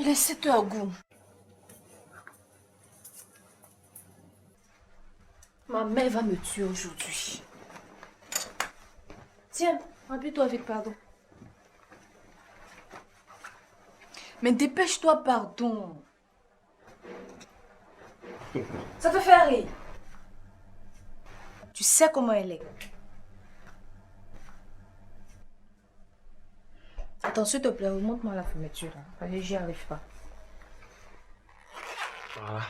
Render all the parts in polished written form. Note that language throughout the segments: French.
Laissez-toi goût. Ma mère va me tuer aujourd'hui. Tiens, remplis-toi avec pardon. Mais dépêche-toi, pardon. Ça te fait rire. Tu sais comment elle est. Attends, s'il te plaît, remonte-moi la fermeture. Parce que j'y arrive pas. Voilà.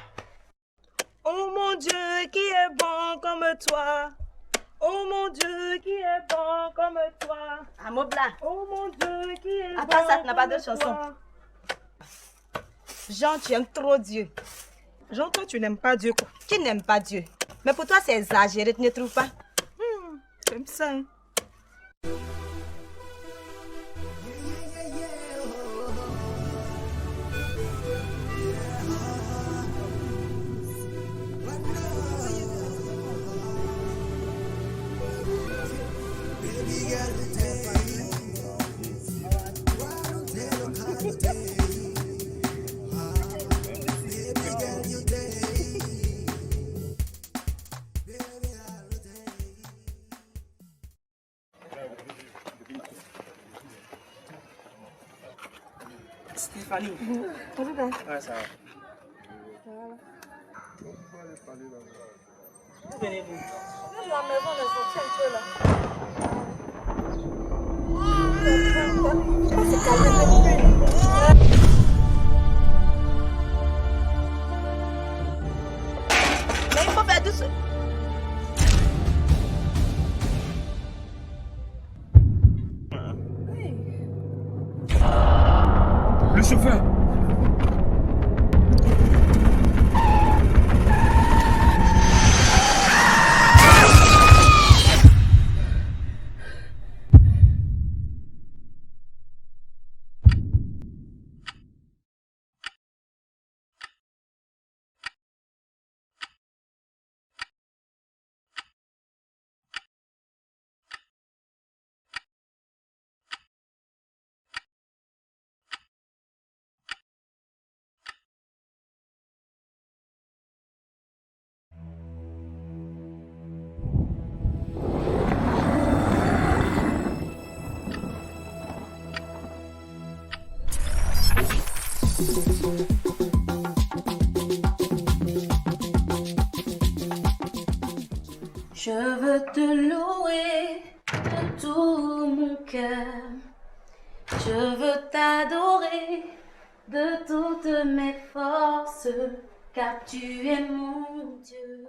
Oh mon Dieu, qui est bon comme toi. Oh mon Dieu, qui est bon comme toi. Amobla. Oh mon Dieu, qui est bon. Attends, ça, tu n'as pas de comme chanson. toi. Jean, tu aimes trop Dieu. Jean, toi, tu n'aimes pas Dieu. Qui n'aime pas Dieu? Mais pour toi, c'est exagéré, tu ne trouves pas? Comme ça. Hein? Stéphanie. Ouais, ça va. Où venez-vous? La maison, on est sorti un peu là. Mais il faut faire doucement. Le chauffeur. Je veux te louer de tout mon cœur. Je veux t'adorer de toutes mes forces, car tu es mon Dieu.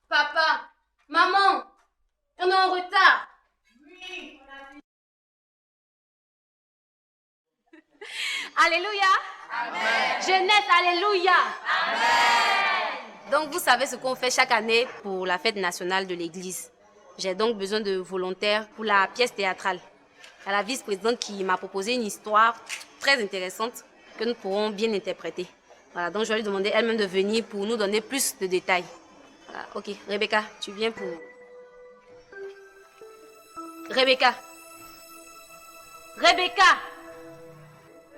Papa, maman, on est en retard. Oui, Alléluia. Amen. Jeunesse, alléluia. Amen. Donc vous savez ce qu'on fait chaque année pour la fête nationale de l'église. J'ai donc besoin de volontaires pour la pièce théâtrale. Il y a la vice-présidente qui m'a proposé une histoire très intéressante que nous pourrons bien interpréter. Voilà, donc je vais lui demander elle-même de venir pour nous donner plus de détails. Voilà, ok, Rebecca, tu viens pour... Rebecca. Rebecca.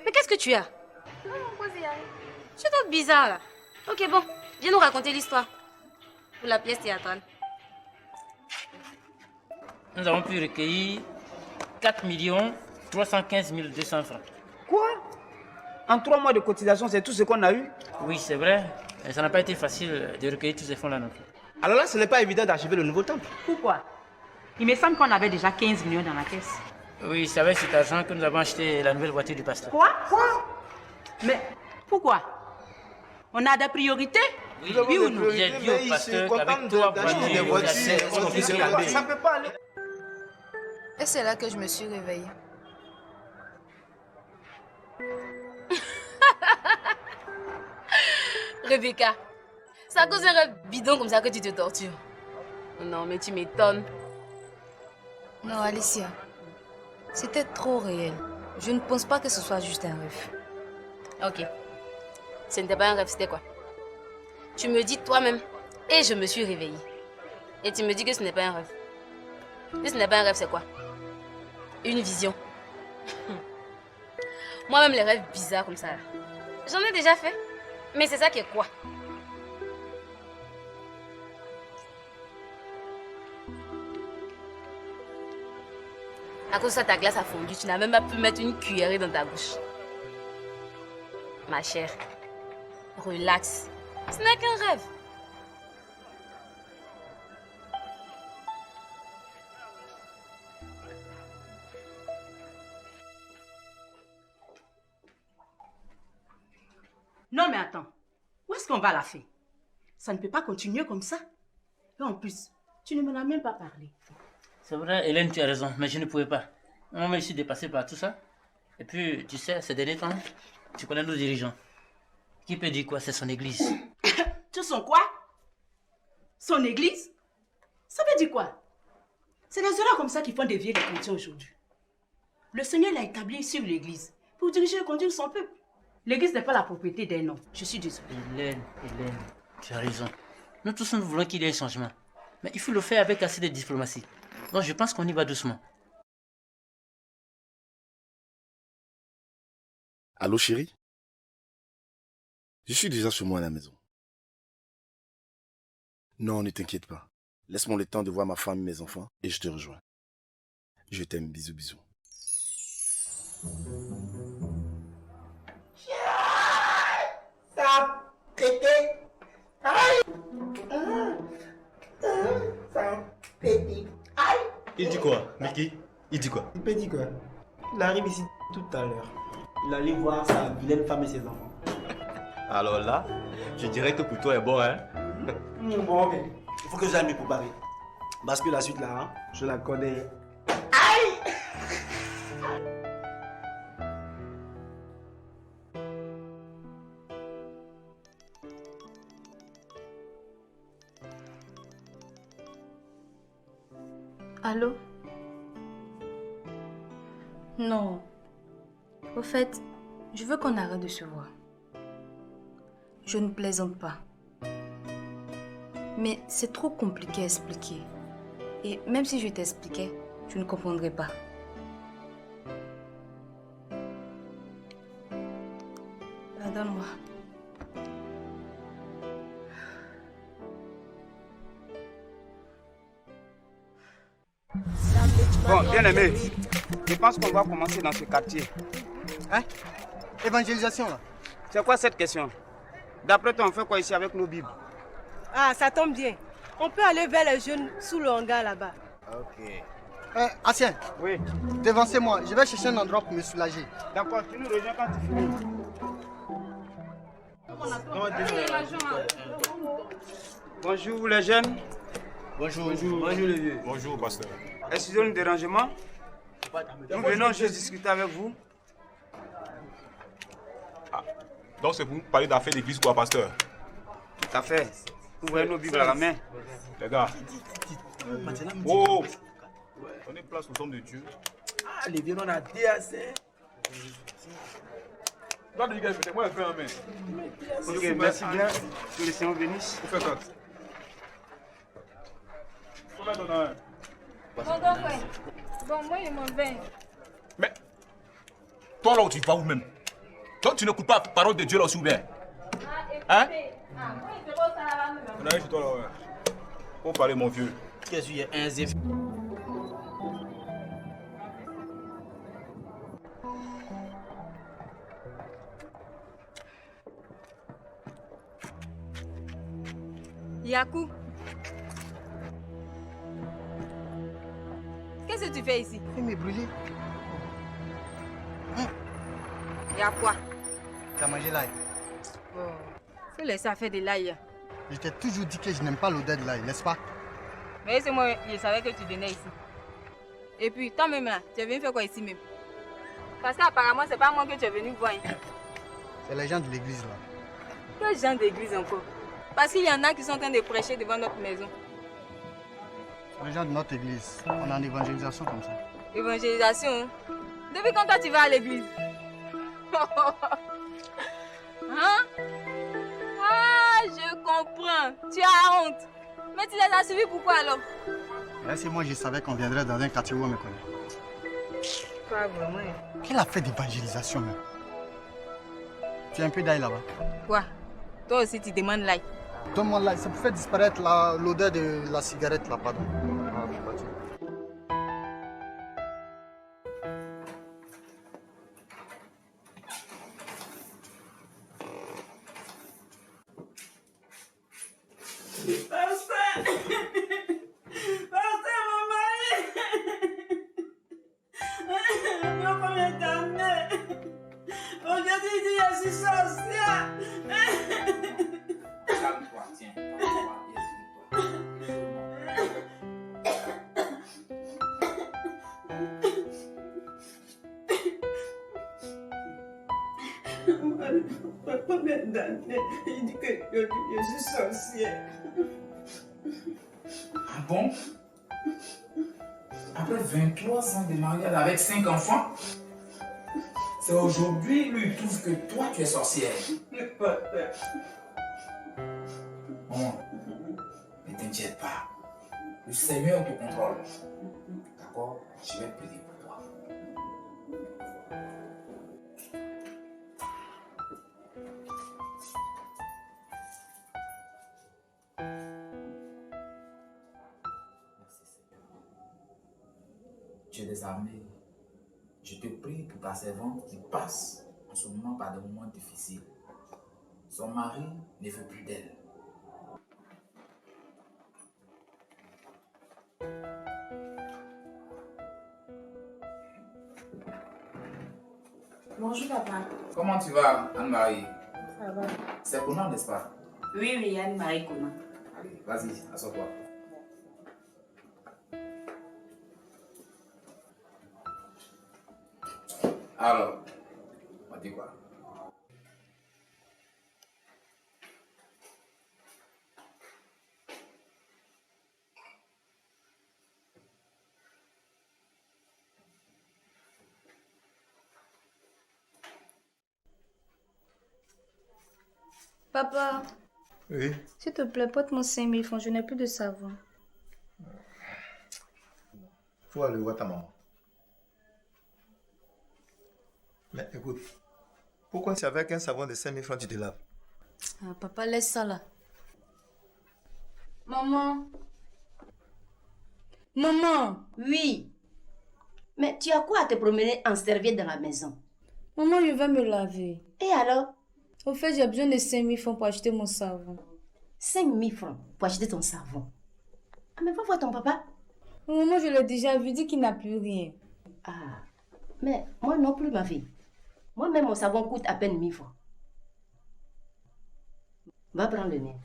Mais qu'est-ce que tu as? Tu es donc bizarre là. Ok, bon, viens nous raconter l'histoire pour la pièce théâtrale. Nous avons pu recueillir 4 315 200 francs. Quoi? En 3 mois de cotisation, c'est tout ce qu'on a eu? Oui, c'est vrai. Mais ça n'a pas été facile de recueillir tous ces fonds-là non plus. Alors là, ce n'est pas évident d'achever le nouveau temple. Pourquoi? Il me semble qu'on avait déjà 15 millions dans la caisse. Oui, c'est avec cet argent que nous avons acheté la nouvelle voiture du pasteur. Quoi? Mais pourquoi? On a des priorités? Oui, ou non? J'ai dit au pasteur qu'avec 3 voitures, Ça peut pas aller. Et c'est là que je me suis réveillée. Rebecca, c'est à cause d'un rêve bidon comme ça que tu te tortures. Non, mais tu m'étonnes. Non, Alicia, c'était trop réel. Je ne pense pas que ce soit juste un rêve. Ok. Ce n'était pas un rêve, c'était quoi? Tu me dis toi-même, et je me suis réveillée. Et tu me dis que ce n'est pas un rêve. Et ce n'est pas un rêve, c'est quoi? Une vision. Moi-même, les rêves bizarres comme ça, j'en ai déjà fait. Mais c'est ça qui est quoi? À cause de ça, ta glace a fondu. Tu n'as même pas pu mettre une cuillerée dans ta bouche. Ma chère, relax. Ce n'est qu'un rêve. Non, mais attends. Où est-ce qu'on va la faire? Ça ne peut pas continuer comme ça. Et en plus, tu ne m'en as même pas parlé. C'est vrai, Hélène, tu as raison, mais je ne pouvais pas. On m'a aussi dépassé par tout ça. Et puis, tu sais, ces derniers temps, tu connais nos dirigeants. Qui peut dire quoi? C'est son église. Tu sens quoi? Son église? Ça veut dire quoi? C'est des erreurs comme ça qui font dévier les chrétiens aujourd'hui. Le Seigneur l'a établi sur l'église pour diriger et conduire son peuple. L'église n'est pas la propriété d'un homme. Je suis désolée. Hélène, tu as raison. Nous tous, nous voulons qu'il y ait un changement. Mais il faut le faire avec assez de diplomatie. Donc je pense qu'on y va doucement. Allô chérie? Je suis déjà chez moi à la maison. Non, ne t'inquiète pas. Laisse-moi le temps de voir ma femme et mes enfants et je te rejoins. Je t'aime, bisous, bisous. Ça a pété. Aïe. Ça a pété. Aïe. Il dit quoi, Mickey? Il dit quoi? Il peut dire quoi? Il arrive ici tout à l'heure. Il allait voir sa vilaine femme et ses enfants. Alors là, je dirais que pour toi est bon, hein? Bon, ok. Il faut que j'aille me préparer. Parce que la suite là, hein, je la connais. Aïe. Allô? Non. Au fait, je veux qu'on arrête de se voir. Je ne plaisante pas. Mais c'est trop compliqué à expliquer. Et même si je t'expliquais, tu ne comprendrais pas. Pardonne-moi. Bon, bien aimé, je pense qu'on va commencer dans ce quartier. Hein? Évangélisation là. C'est quoi cette question? D'après toi, on fait quoi ici avec nos Bibles? Ah, ça tombe bien. On peut aller vers les jeunes sous le hangar là-bas. Ok. Ancien, Oui. devancez-moi. Je vais chercher un endroit pour me soulager. D'accord, tu nous rejoins quand tu finis. Bonjour les jeunes. Bonjour. Bonjour les vieux. Bonjour, pasteur. Excusez le dérangement. Nous venons juste discuter avec vous. Donc c'est pour nous parler d'affaires d'église quoi, pasteur? Tout à fait. Vous voyez nos Bibles à la main. Les gars. Oh! Prenez place aux hommes de Dieu. Ah, les vieux, on a DAC. Toi, les gars, mettez-moi un peu en main. Ok, merci bien. Que le Seigneur bénisse. Vous faites quoi? Combien t'en as un? Bon, moi, je m'en vais. Mais, toi là où tu vas où même? Donc tu n'écoutes pas la parole de Dieu là aussi ou bien? Hein? On arrive chez toi là, ouais. Faut parler mon vieux. Qu'est-ce qu'il y a un zéf? Yakou. Qu'est-ce que tu fais ici? Il me brûler. Il y a quoi? Tu as mangé l'ail. Oh. Faut laisser faire de l'ail. Je t'ai toujours dit que je n'aime pas l'odeur de l'ail, n'est-ce pas? Mais c'est moi, je savais que tu venais ici. Et puis, toi-même là, tu es venu faire quoi ici même? Parce qu'apparemment, c'est pas moi que tu es venu voir. Hein. C'est les gens de l'église là. Quels gens d'église encore? Parce qu'il y en a qui sont en train de prêcher devant notre maison. Les gens de notre église. On est en évangélisation comme ça. Évangélisation? Hein? Depuis quand toi tu vas à l'église? Hein? Ah, je comprends. Tu as honte. Mais tu les as suivis pourquoi alors? Là, c'est moi, je savais qu'on viendrait dans un quartier où on me connaît. Pas vraiment. Quelle affaire d'évangélisation même? Tu as un peu d'ail là-bas. Quoi? Toi aussi, tu demandes l'ail. Donne-moi l'ail, ça peut faire disparaître l'odeur de la cigarette là, pardon. Ah, je suis parti. Il dit que je suis sorcière. Ah bon? Après 23 ans de mariage avec 5 enfants, c'est aujourd'hui lui trouve que toi tu es sorcière. Bon, ne t'inquiète pas. Le Seigneur te contrôle. D'accord? Je vais prier pour toi. Dieu des armées, je te prie pour ta servante qui passe en ce moment par des moments difficiles. Son mari ne veut plus d'elle. Bonjour papa. Comment tu vas, Anne-Marie? Ça va. C'est Conan, n'est-ce pas? Oui, Anne-Marie Conan. Allez, vas-y, assois-toi. Alors, on dit quoi? Papa, Oui. s'il te plaît, porte-moi 5 000 francs, je n'ai plus de savon. Faut aller voir ta maman. Mais écoute, pourquoi c'est avec un savon de 5 000 francs tu te laves? Ah, papa, laisse ça là. Maman. Maman. Oui. Mais tu as quoi à te promener en serviette dans la maison? Maman, je vais me laver. Et alors? Au fait, j'ai besoin de 5 000 francs pour acheter mon savon. 5 000 francs pour acheter ton savon? Ah, mais va voir ton papa. Maman, je l'ai déjà vu, dit qu'il n'a plus rien. Ah, mais moi non plus, ma fille. Moi-même, mon savon coûte à peine 1000 francs. Va prendre le nez.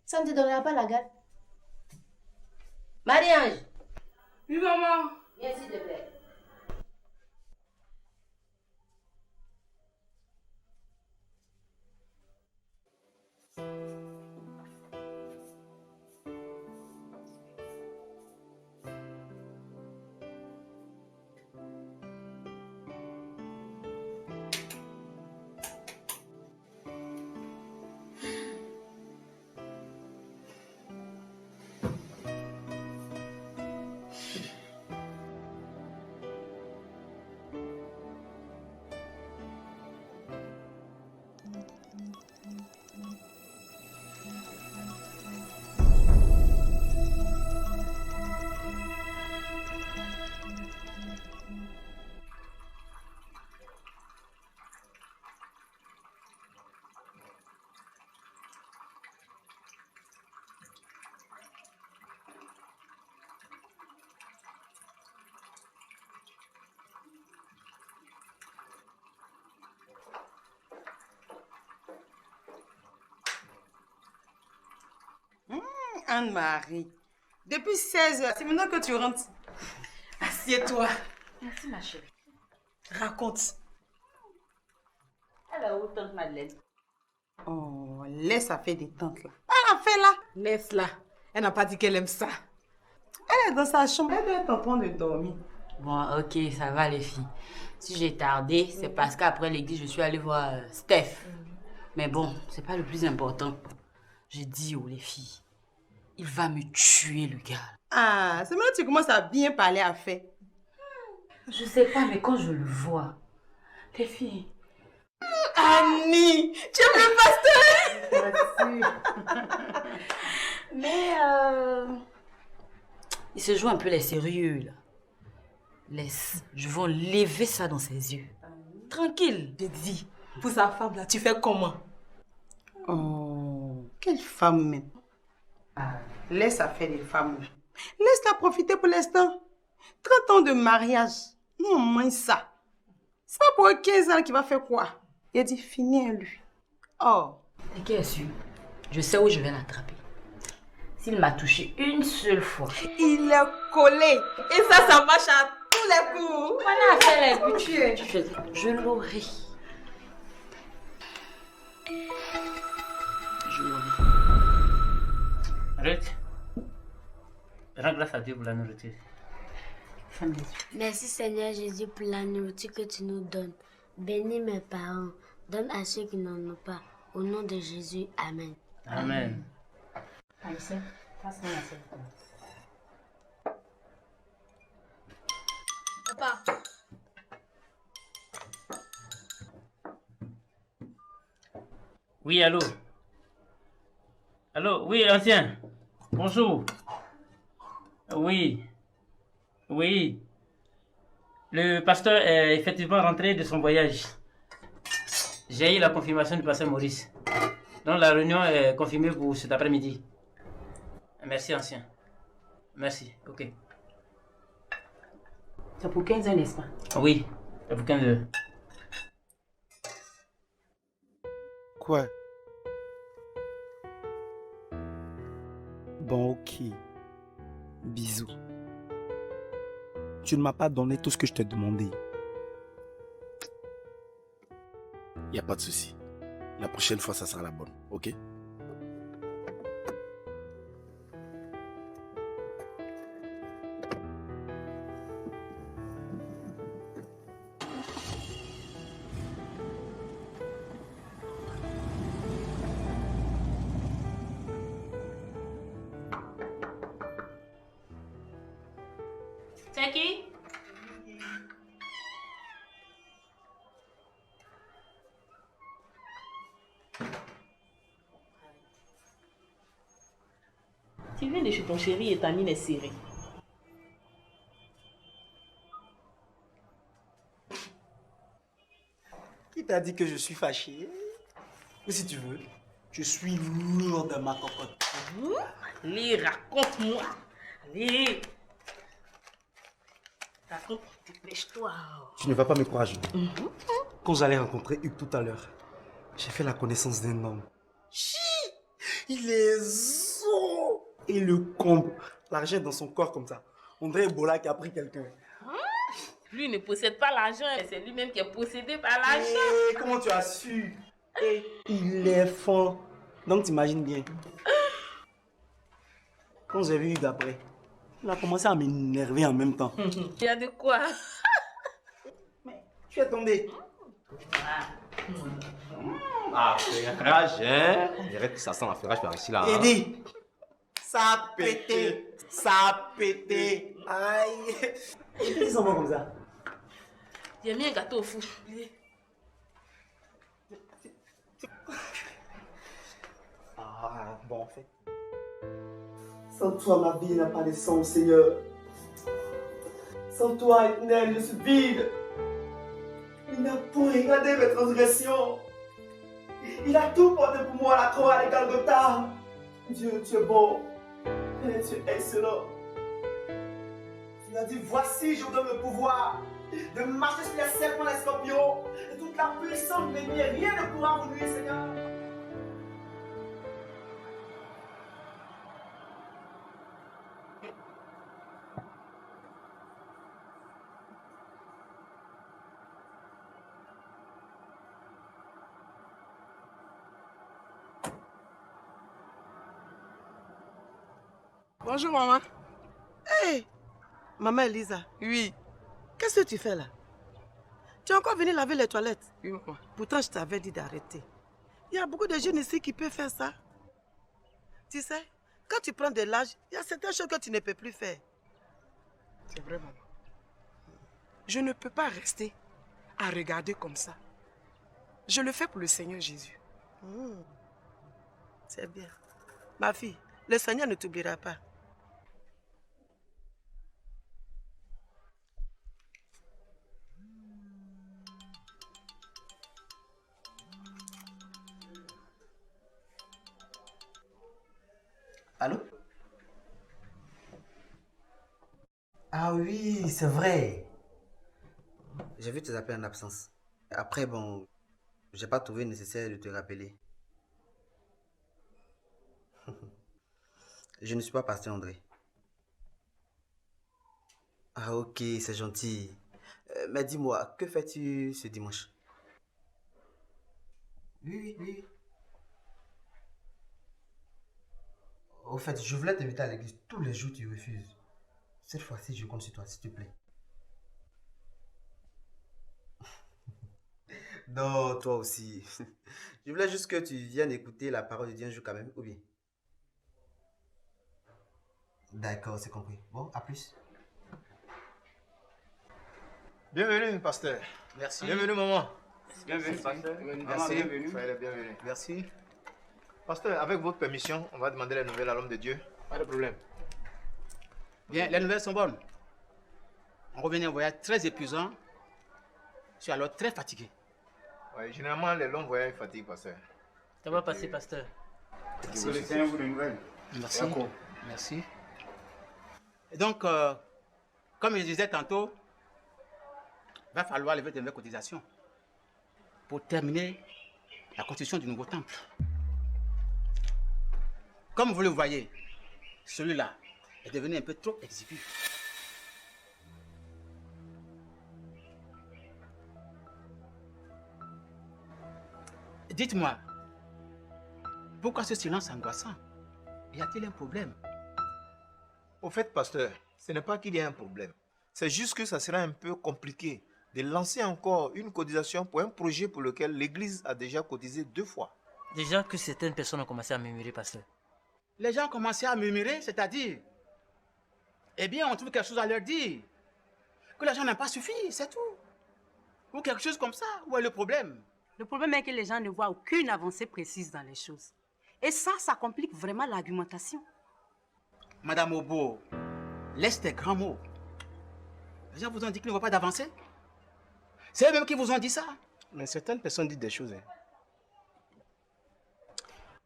Ça ne te donnera pas la gale. Marie-Ange. Oui, maman. Viens, s'il te plaît. Anne-Marie, depuis 16 heures, c'est maintenant que tu rentres. Assieds-toi. Merci, ma chérie. Raconte. Alors, où tante Madeleine? Oh, laisse la faire des tantes là. Elle a fait là. Laisse-la. Elle n'a pas dit qu'elle aime ça. Elle est dans sa chambre. Elle doit être en train de dormir. Bon, ok, ça va les filles. Si j'ai tardé, c'est parce qu'après l'église, je suis allée voir Steph. Mais bon, c'est pas le plus important. J'ai dit aux les filles, il va me tuer le gars. Ah, c'est maintenant que tu commences à bien parler à fait. Je sais pas, mais quand je le vois, Les filles. Annie, tu aimes le pasteur? Mais il se joue un peu les sérieux là. Laisse, je vais enlever ça dans ses yeux. Tranquille. J'ai dit, pour sa femme là, tu fais comment? Oh, quelle femme même. Laisse affaire les femmes. Laisse-la profiter pour l'instant. 30 ans de mariage. Non, moins ça. C'est pas pour 15 ans qu'il va faire quoi? Il a dit fini à lui. Oh. Et qui est sûr? Je sais où je vais l'attraper. S'il m'a touché une seule fois. Il est collé. Et ça marche à tous les coups. On a fait les coups. Je l'aurai. Je l'aurai. Arrête. Rends grâce à Dieu pour la nourriture. Merci Seigneur Jésus pour la nourriture que tu nous donnes. Bénis mes parents. Donne à ceux qui n'en ont pas. Au nom de Jésus. Amen. Amen. Aïssa, passe-moi la selle. Papa. Oui, allô? Allô? Oui, ancien. Bonjour. Oui. Oui. Le pasteur est effectivement rentré de son voyage. J'ai eu la confirmation du pasteur Maurice. Donc la réunion est confirmée pour cet après-midi. Merci, ancien. Merci, ok. C'est pour 15 heures, n'est-ce pas? Oui, c'est pour 15 heures. Quoi? Bon, ok. Bisous. Tu ne m'as pas donné tout ce que je t'ai demandé. Y a pas de souci. La prochaine fois, ça sera la bonne, ok? C'est qui? Tu viens de chez ton chéri et ta mine est serrée. Qui t'a dit que je suis fâché? Ou si tu veux, je suis lourd de ma cocotte. Allez, raconte-moi. Allez. Raconte, dépêche-toi. Tu ne vas pas me croire. Quand j'allais rencontrer Hugues tout à l'heure, j'ai fait la connaissance d'un homme. Chi! Il est zo! Et le comble, l'argent dans son corps comme ça. On dirait Ebola qui a pris quelqu'un. Lui ne possède pas l'argent, c'est lui-même qui est possédé par l'argent. Et comment tu as su? Et il est fort. Donc t'imagines bien. Quand j'ai vu Hugues après, il a commencé à m'énerver en même temps. Il y a de quoi? Tu es tombé. Ah, ferrage, hein? On dirait que ça sent la ferrage par ici, là. Eddie, ça a pété. Ça a pété. Aïe. Et puis ils sont bons comme ça. J'ai mis un gâteau au four. Ah, bon, en fait. Sans toi, ma vie n'a pas de sens, Seigneur. Sans toi, éternel, je suis vide. Il n'a pas regardé mes transgressions. Il a tout porté pour moi à la croix, à Golgotha. Dieu, tu es bon. Et tu es excellent. Tu as dit, voici, je vous donne le pouvoir de marcher sur les serpents, les scorpions, et toute la puissance de l'ennemi. Rien ne pourra vous nuire, Seigneur. Bonjour, maman. Hey, maman Elisa. Oui. Qu'est-ce que tu fais là? Tu es encore venu laver les toilettes? Oui, maman. Pourtant, je t'avais dit d'arrêter. Il y a beaucoup de jeunes ici qui peuvent faire ça. Tu sais, quand tu prends de l'âge, il y a certaines choses que tu ne peux plus faire. C'est vrai, maman. Je ne peux pas rester à regarder comme ça. Je le fais pour le Seigneur Jésus. C'est bien. Ma fille, le Seigneur ne t'oubliera pas. Allô? Ah oui, c'est vrai. J'ai vu tes appels en absence. Après, bon, j'ai pas trouvé nécessaire de te rappeler. Je ne suis pas pasteur André. Ah ok, c'est gentil. Mais dis-moi, que fais-tu ce dimanche? Oui. Au fait, je voulais t'inviter à l'église. Tous les jours, tu refuses. Cette fois-ci, je compte sur toi, s'il te plaît. Non, toi aussi. Je voulais juste que tu viennes écouter la parole de Dieu un jour quand même, ou bien? D'accord, c'est compris. Bon, à plus. Bienvenue, pasteur. Merci. Bienvenue, maman. Bienvenue, pasteur. Merci. Soyez bienvenue. Merci. Pasteur, avec votre permission, on va demander les nouvelles à l'homme de Dieu. Pas de problème. Bien, les nouvelles sont bonnes. On revient d'un voyage très épuisant. Je suis alors très fatigué. Oui, généralement, les longs voyages fatiguent, pasteur. Ça va passer, pasteur. Merci. Que le Seigneur vous renouvelle. Merci. Merci. Et donc, comme je disais tantôt, il va falloir lever de nouvelles cotisations pour terminer la construction du nouveau temple. Comme vous le voyez, celui-là est devenu un peu trop exigu. Dites-moi, pourquoi ce silence angoissant? Y a-t-il un problème? Au fait, pasteur, ce n'est pas qu'il y a un problème. C'est juste que ça sera un peu compliqué de lancer encore une cotisation pour un projet pour lequel l'Église a déjà cotisé 2 fois. Déjà que certaines personnes ont commencé à murmurer, pasteur. Les gens ont commencé à murmurer, c'est-à-dire, eh bien, on trouve quelque chose à leur dire. Que l'argent n'a pas suffi, c'est tout. Ou quelque chose comme ça. Où est le problème? Le problème est que les gens ne voient aucune avancée précise dans les choses. Et ça complique vraiment l'argumentation. Madame Obo, laisse tes grands mots. Les gens vous ont dit qu'il ne voit pas d'avancée. C'est eux-mêmes qui vous ont dit ça. Mais certaines personnes disent des choses.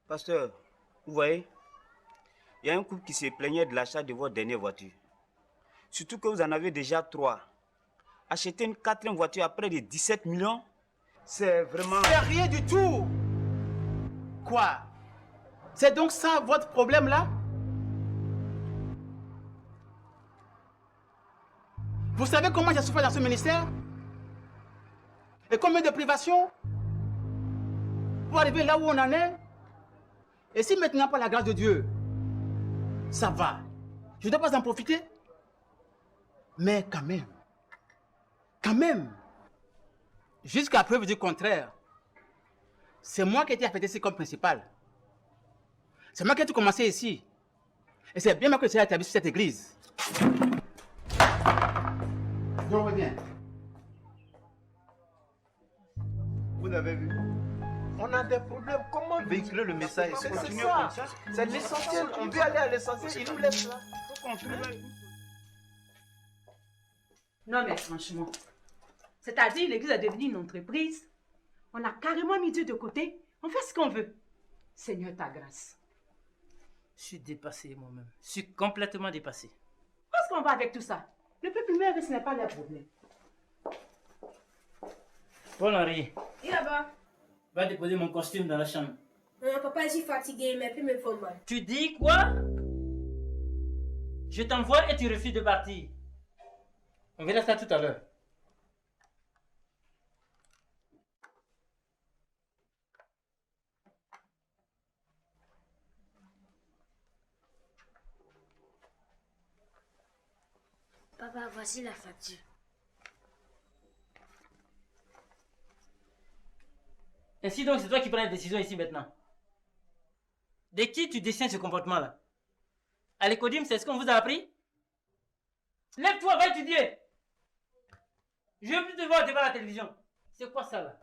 Pasteur, vous voyez, il y a un couple qui se plaignait de l'achat de votre dernière voiture. Surtout que vous en avez déjà 3. Acheter une 4e voiture à près de 17 millions, c'est vraiment... C'est rien du tout. Quoi? C'est donc ça votre problème là? Vous savez comment j'ai souffert dans ce ministère? Et combien de privations pour arriver là où on en est? Et si maintenant, par la grâce de Dieu, ça va, je ne dois pas en profiter? Mais quand même, jusqu'à preuve du contraire, c'est moi qui ai été affecté ici comme principal. C'est moi qui ai tout commencé ici. Et c'est bien moi que le Seigneur a établi sur cette église. Je reviens. Vous avez vu? On a des problèmes. Comment véhiculer le message? C'est ça. C'est l'essentiel. On veut aller à l'essentiel. Il nous laisse là. Non mais franchement, c'est-à-dire l'église est devenue une entreprise. On a carrément mis Dieu de côté. On fait ce qu'on veut. Seigneur, ta grâce. Je suis dépassé moi-même. Je suis complètement dépassé. Où est-ce qu'on va avec tout ça? Le peuple meurt et ce n'est pas leur problème. Paul-Henri. Et là-bas? Va déposer mon costume dans la chambre. Non, papa, je suis fatigué, mes pieds me font mal. Tu dis quoi? Je t'envoie et tu refuses de partir. On verra ça tout à l'heure. Papa, voici la facture. Ainsi donc, c'est toi qui prends la décision ici maintenant. De qui tu dessines ce comportement-là? À l'écodime, c'est ce qu'on vous a appris? Lève-toi, va étudier. Je veux plus te voir devant la télévision. C'est quoi ça là?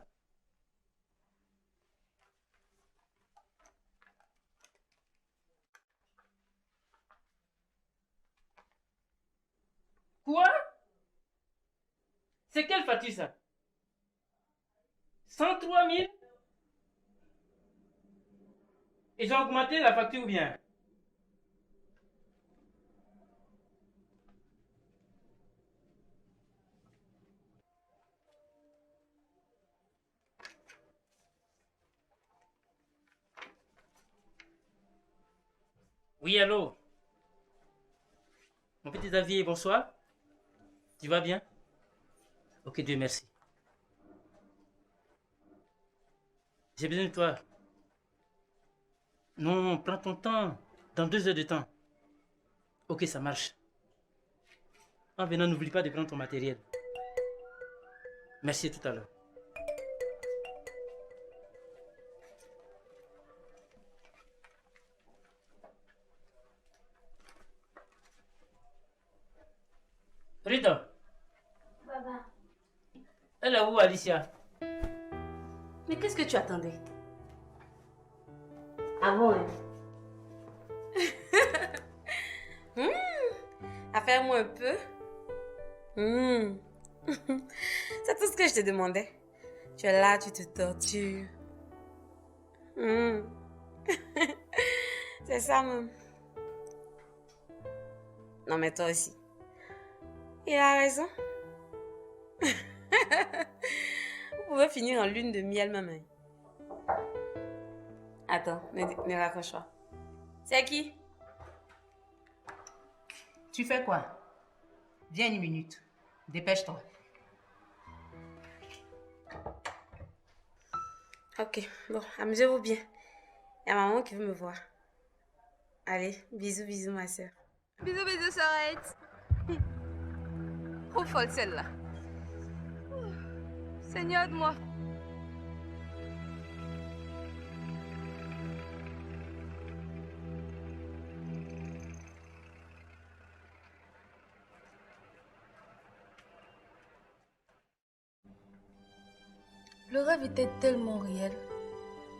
Quoi? C'est quelle facture ça? 103 000? Ils ont augmenté la facture ou bien? Oui, allô? Mon petit Xavier, bonsoir. Tu vas bien? Ok, Dieu merci. J'ai besoin de toi. Non, prends ton temps. Dans 2 heures de temps. Ok, ça marche. En venant, n'oublie pas de prendre ton matériel. Merci, tout à l'heure. Rita. Papa. Elle est où, Alicia? Mais qu'est-ce que tu attendais? Ah bon, hein? Affaire-moi un peu. C'est tout ce que je te demandais. Tu es là, tu te tortures. C'est ça, même. Non, mais toi aussi. Il a raison. Vous pouvez finir en lune de miel, maman. Attends, ne raccroche pas. C'est qui? Tu fais quoi? Viens une minute. Dépêche-toi. Ok, bon, amusez-vous bien. Il y a maman qui veut me voir. Allez, bisous, bisous, ma soeur. Bisous, bisous, Sorette. Trop folle celle-là. Seigneur de moi. Le rêve était tellement réel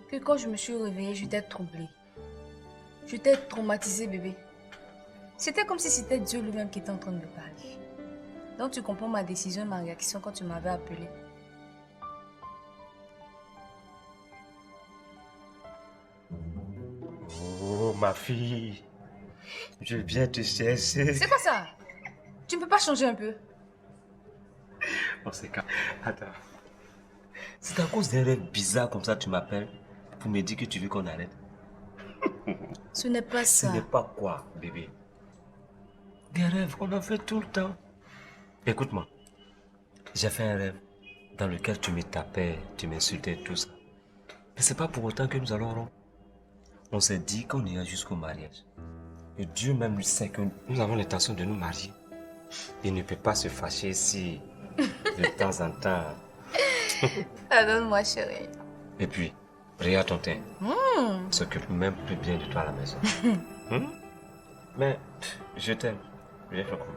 que quand je me suis réveillée, j'étais troublée. J'étais traumatisée, bébé. C'était comme si c'était Dieu lui-même qui était en train de me parler. Donc tu comprends ma décision et ma réaction quand tu m'avais appelée. Oh, ma fille. Je viens te chercher. C'est quoi ça? Tu ne peux pas changer un peu? On s'est calme. Attends. C'est à cause d'un rêve bizarre comme ça que tu m'appelles pour me dire que tu veux qu'on arrête. Ce n'est pas ça. Ce n'est pas quoi, bébé? Des rêves qu'on a fait tout le temps. Écoute-moi. J'ai fait un rêve dans lequel tu me tapais, tu m'insultais, tout ça. Mais c'est pas pour autant que nous allons rompre. On s'est dit qu'on ira jusqu'au mariage. Et Dieu même lui sait que nous avons l'intention de nous marier. Il ne peut pas se fâcher si, de temps en temps... Pardonne-moi, chérie. Et puis, regarde ton teint. Il s'occupe même plus bien de toi à la maison. Mais, je t'aime. Viens faire comment?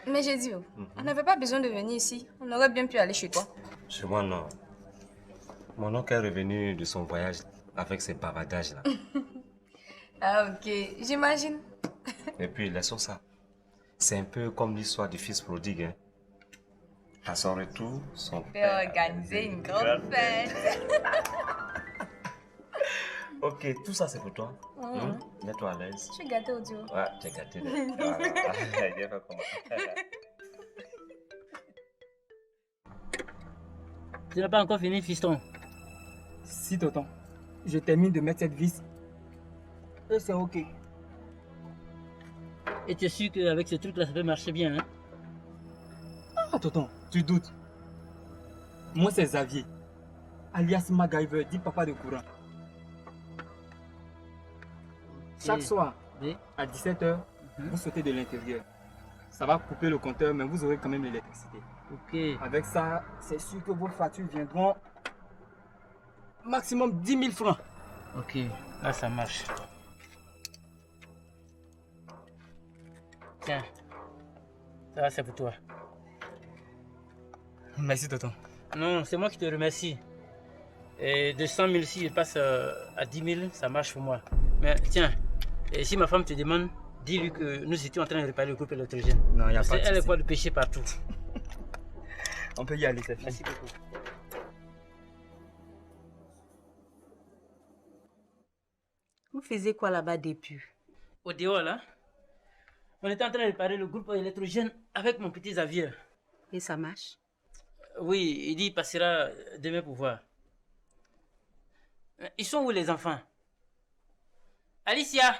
Mais j'ai dit, on n'avait pas besoin de venir ici. On aurait bien pu aller chez toi. Chez moi, non. Mon oncle est revenu de son voyage avec ses bavardages là. Ah, ok. J'imagine. Et puis, laissons ça. C'est un peu comme l'histoire du fils prodigue. Hein. À son retour, son père a organisé une grande fête. Ok, tout ça c'est pour toi. Mets-toi à l'aise. Je suis gâtée au duo. Ouais, t'es gâtée. Voilà. Viens faire comment. Tu n'as pas encore fini, fiston? Si, tonton. Je termine de mettre cette vis. Et c'est ok. Et tu es sûr qu'avec ce truc-là, ça peut marcher bien, hein? Ah, tonton, tu doutes. Moi, c'est Xavier, alias MacGyver, dit papa de courant. Chaque soir, à 17h, vous sautez de l'intérieur. Ça va couper le compteur, mais vous aurez quand même l'électricité. Ok. Avec ça, c'est sûr que vos factures viendront maximum 10 000 francs. Ok, là ça marche. Tiens, ça c'est pour toi. Merci, tonton. Non, c'est moi qui te remercie. Et de 100 000, si je passe à 10 000, ça marche pour moi. Mais tiens, et si ma femme te demande, dis-lui que nous étions en train de réparer le groupe électrogène. Non, il n'y a pas de Elle souci. voit le péché partout. On peut y aller, Sophie. Merci beaucoup. Vous faisiez quoi là-bas depuis? Au dehors, là, on était en train de réparer le groupe électrogène avec mon petit Xavier. Et ça marche? Oui, il dit qu'il passera demain pour voir. Ils sont où les enfants? Alicia!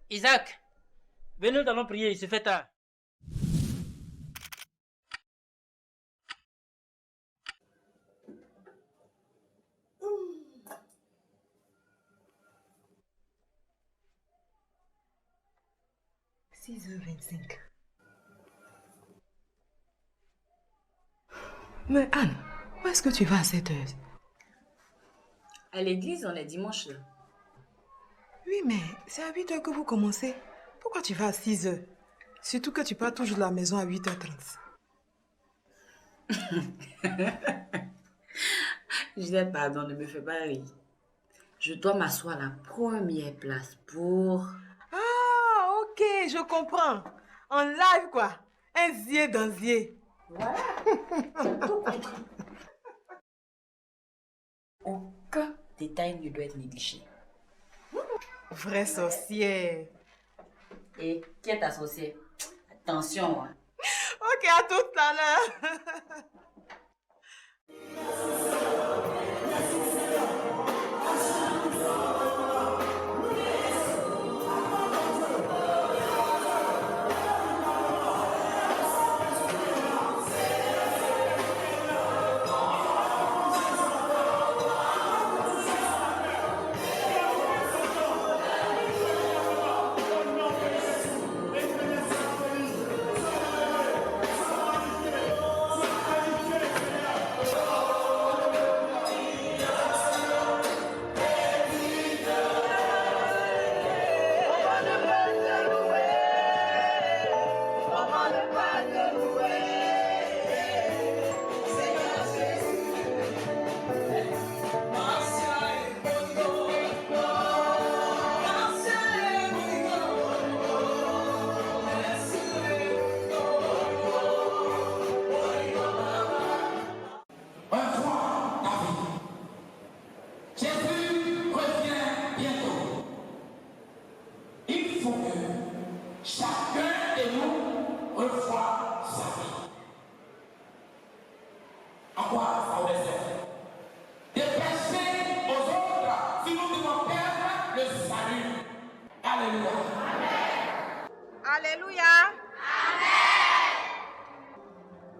Isaac! Venez, nous allons prier, il se fait tard. « 6h25. Mais Anne, où est-ce que tu vas à cette heure? À l'église, on est dimanche là. Oui, mais c'est à 8h que vous commencez. Pourquoi tu vas à 6h? Surtout que tu pars toujours de la maison à 8h30. Juliette, pardon, ne me fais pas rire. Je dois m'asseoir à la première place pour... Ah, ok, je comprends. En live, quoi. Un zier dans zier. Voilà. Aucun détail ne doit être négligé. Vraie sorcière. Et qui est ta sorcière? Attention, hein. Ok, à tout à l'heure. Alléluia.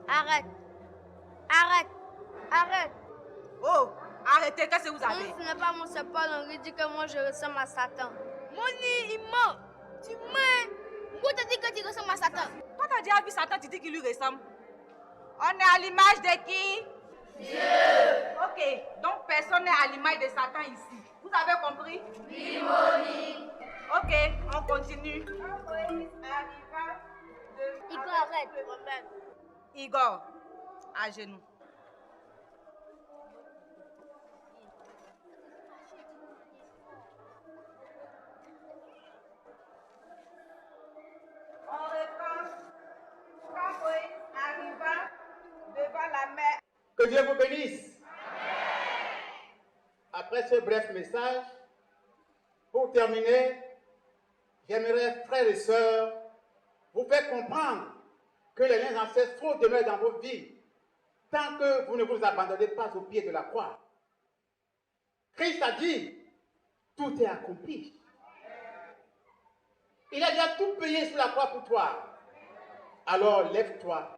Arrête. Arrête. Arrête. Oh, arrêtez, qu'est-ce que vous avez? Ce n'est pas mon sepal, on dit que moi je ressemble à Satan. Moni, il ment. Tu mens. Moi, tu dis que tu ressembles à Satan. Quand tu as déjà vu Satan, tu dis qu'il lui ressemble. On est à l'image de qui? Dieu. Ok, donc personne n'est à l'image de Satan ici. Vous avez compris? Oui, Moni. Ok, on continue. Igor, arrête. Igor, à genoux. On reprend. Quand Moïse arriva devant la mer. Que Dieu vous bénisse. Après ce bref message, pour terminer, j'aimerais, frères et sœurs, vous faire comprendre que les liens ancestraux demeurent dans vos vies tant que vous ne vous abandonnez pas au pied de la croix. Christ a dit, tout est accompli. Il a déjà tout payé sur la croix pour toi. Alors lève-toi.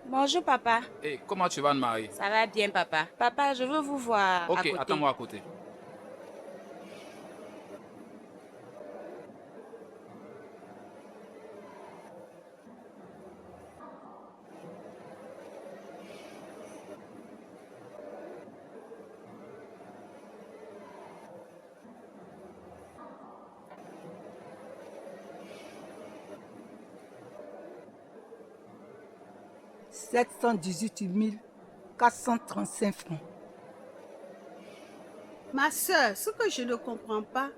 Bonjour papa. Hey, comment tu vas, Anne-Marie? Ça va bien papa. Papa, je veux vous voir à Ok, côté. attends-moi à côté. 718 435 francs. Ma soeur, ce que je ne comprends pas,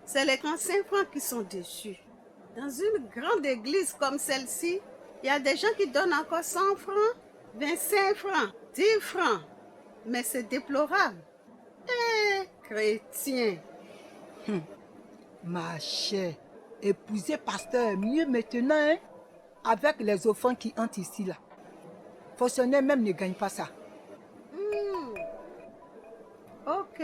c'est les 35 francs qui sont dessus. Dans une grande église comme celle-ci, il y a des gens qui donnent encore 100 francs, 25 francs, 10 francs. Mais c'est déplorable. Chrétien. Ma chère, épouser pasteur mieux maintenant, hein, avec les offrandes qui entrent ici là. Fonctionnaire même ne gagne pas ça. Ok.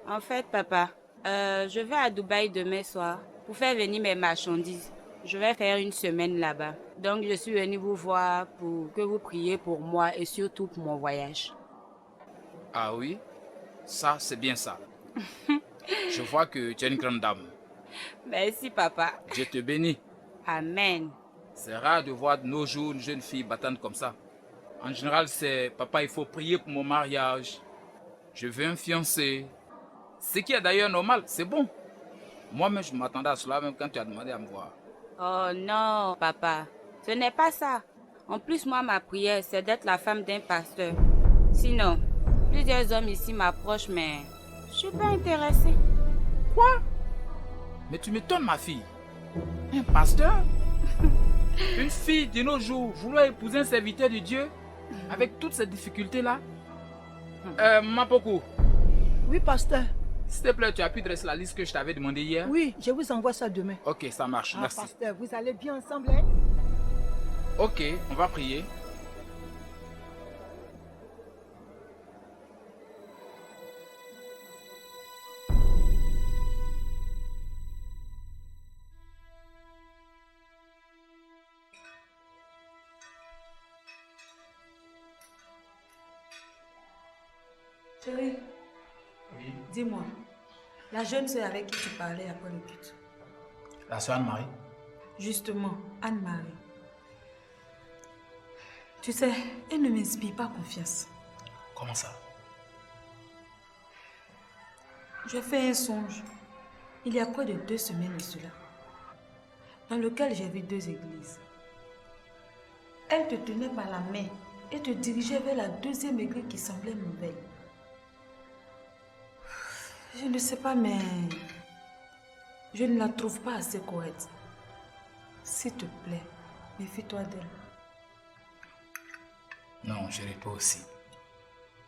En fait, papa, je vais à Dubaï demain soir pour faire venir mes marchandises. Je vais faire une semaine là-bas. Donc, je suis venue vous voir pour que vous priez pour moi et surtout pour mon voyage. Ah oui? Ça, c'est bien ça. Je vois que tu es une grande dame. Merci, papa. Dieu te bénit. Amen. C'est rare de voir de nos jours une jeune fille battante comme ça. En général, c'est « Papa, il faut prier pour mon mariage. Je veux un fiancé. » Ce qui est d'ailleurs normal, c'est bon. Moi-même, je m'attendais à cela même quand tu as demandé à me voir. Oh non, papa. Ce n'est pas ça. En plus, moi, ma prière, c'est d'être la femme d'un pasteur. Sinon, plusieurs hommes ici m'approchent, mais je suis pas intéressée. Quoi? Mais tu m'étonnes, ma fille. Un pasteur? Une fille de nos jours vouloir épouser un serviteur de Dieu avec toutes ces difficultés-là? Mapoko. Oui, pasteur. S'il te plaît, tu as pu dresser la liste que je t'avais demandé hier? Oui, je vous envoie ça demain. Ok, ça marche, merci. Pasteur, vous allez bien ensemble, hein? Ok, on va prier. Chérie, oui. Dis-moi, la jeune sœur avec qui tu parlais après le culte. La sœur Anne-Marie? Justement, Anne-Marie. Tu sais, elle ne m'inspire pas confiance. Comment ça? J'ai fait un songe, il y a près de 2 semaines de cela, dans lequel j'ai vu 2 églises. Elle te tenait par la main et te dirigeait vers la 2e église qui semblait nouvelle. Je ne sais pas, mais je ne la trouve pas assez correcte. S'il te plaît, méfie-toi d'elle. Non, chérie, toi aussi.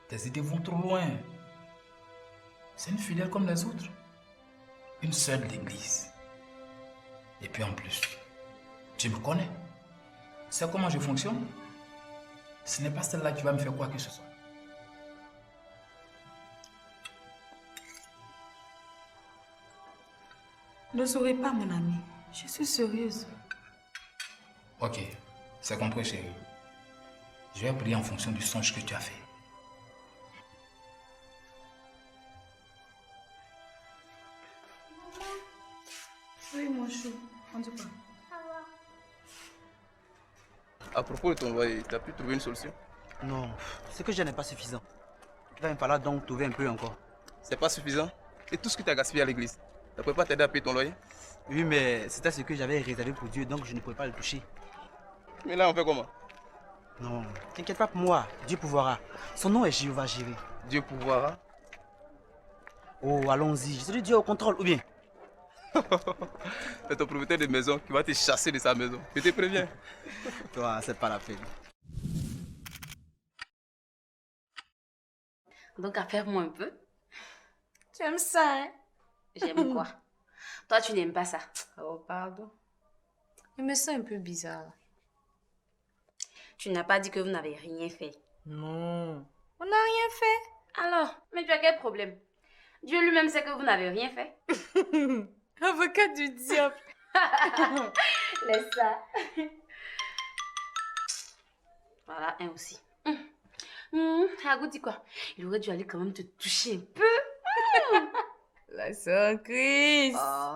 Tes idées vont trop loin. C'est une fidèle comme les autres. Une sœur de l'église. Et puis en plus, tu me connais. Tu sais comment je fonctionne? Ce n'est pas celle-là qui va me faire quoi que ce soit. Ne souris pas, mon ami. Je suis sérieuse. Ok, c'est compris, chérie. Je vais prier en fonction du songe que tu as fait. Oui, mon chou. On dit pas. À propos de ton loyer, tu as pu trouver une solution? Non, ce que j'ai n'est pas suffisant. Il va me falloir donc trouver un peu encore. C'est pas suffisant? Et tout ce que tu as gaspillé à l'église, ça ne peut pas t'aider à payer ton loyer? Oui, mais c'était ce que j'avais réservé pour Dieu, donc je ne pouvais pas le toucher. Mais là, on fait comment? Non, t'inquiète pas pour moi, Dieu pourvoira. Son nom est Jéhovah Jireh. Dieu pourvoira? Oh, allons-y, je te dis Dieu au contrôle, ou bien? C'est ton propriétaire de maison qui va te chasser de sa maison. Je te préviens. Toi, c'est pas la peine. Donc, affaire-moi un peu. Tu aimes ça, hein? J'aime quoi? Toi, tu n'aimes pas ça. Oh, pardon. Je me sens un peu bizarre. Tu n'as pas dit que vous n'avez rien fait. Non. On n'a rien fait. Alors, mais tu as quel problème? Dieu lui-même sait que vous n'avez rien fait. Avocat du diable. Laisse ça. Voilà, un aussi. Agou dit quoi? Il aurait dû aller quand même te toucher un peu. La sœur Chris. Oh,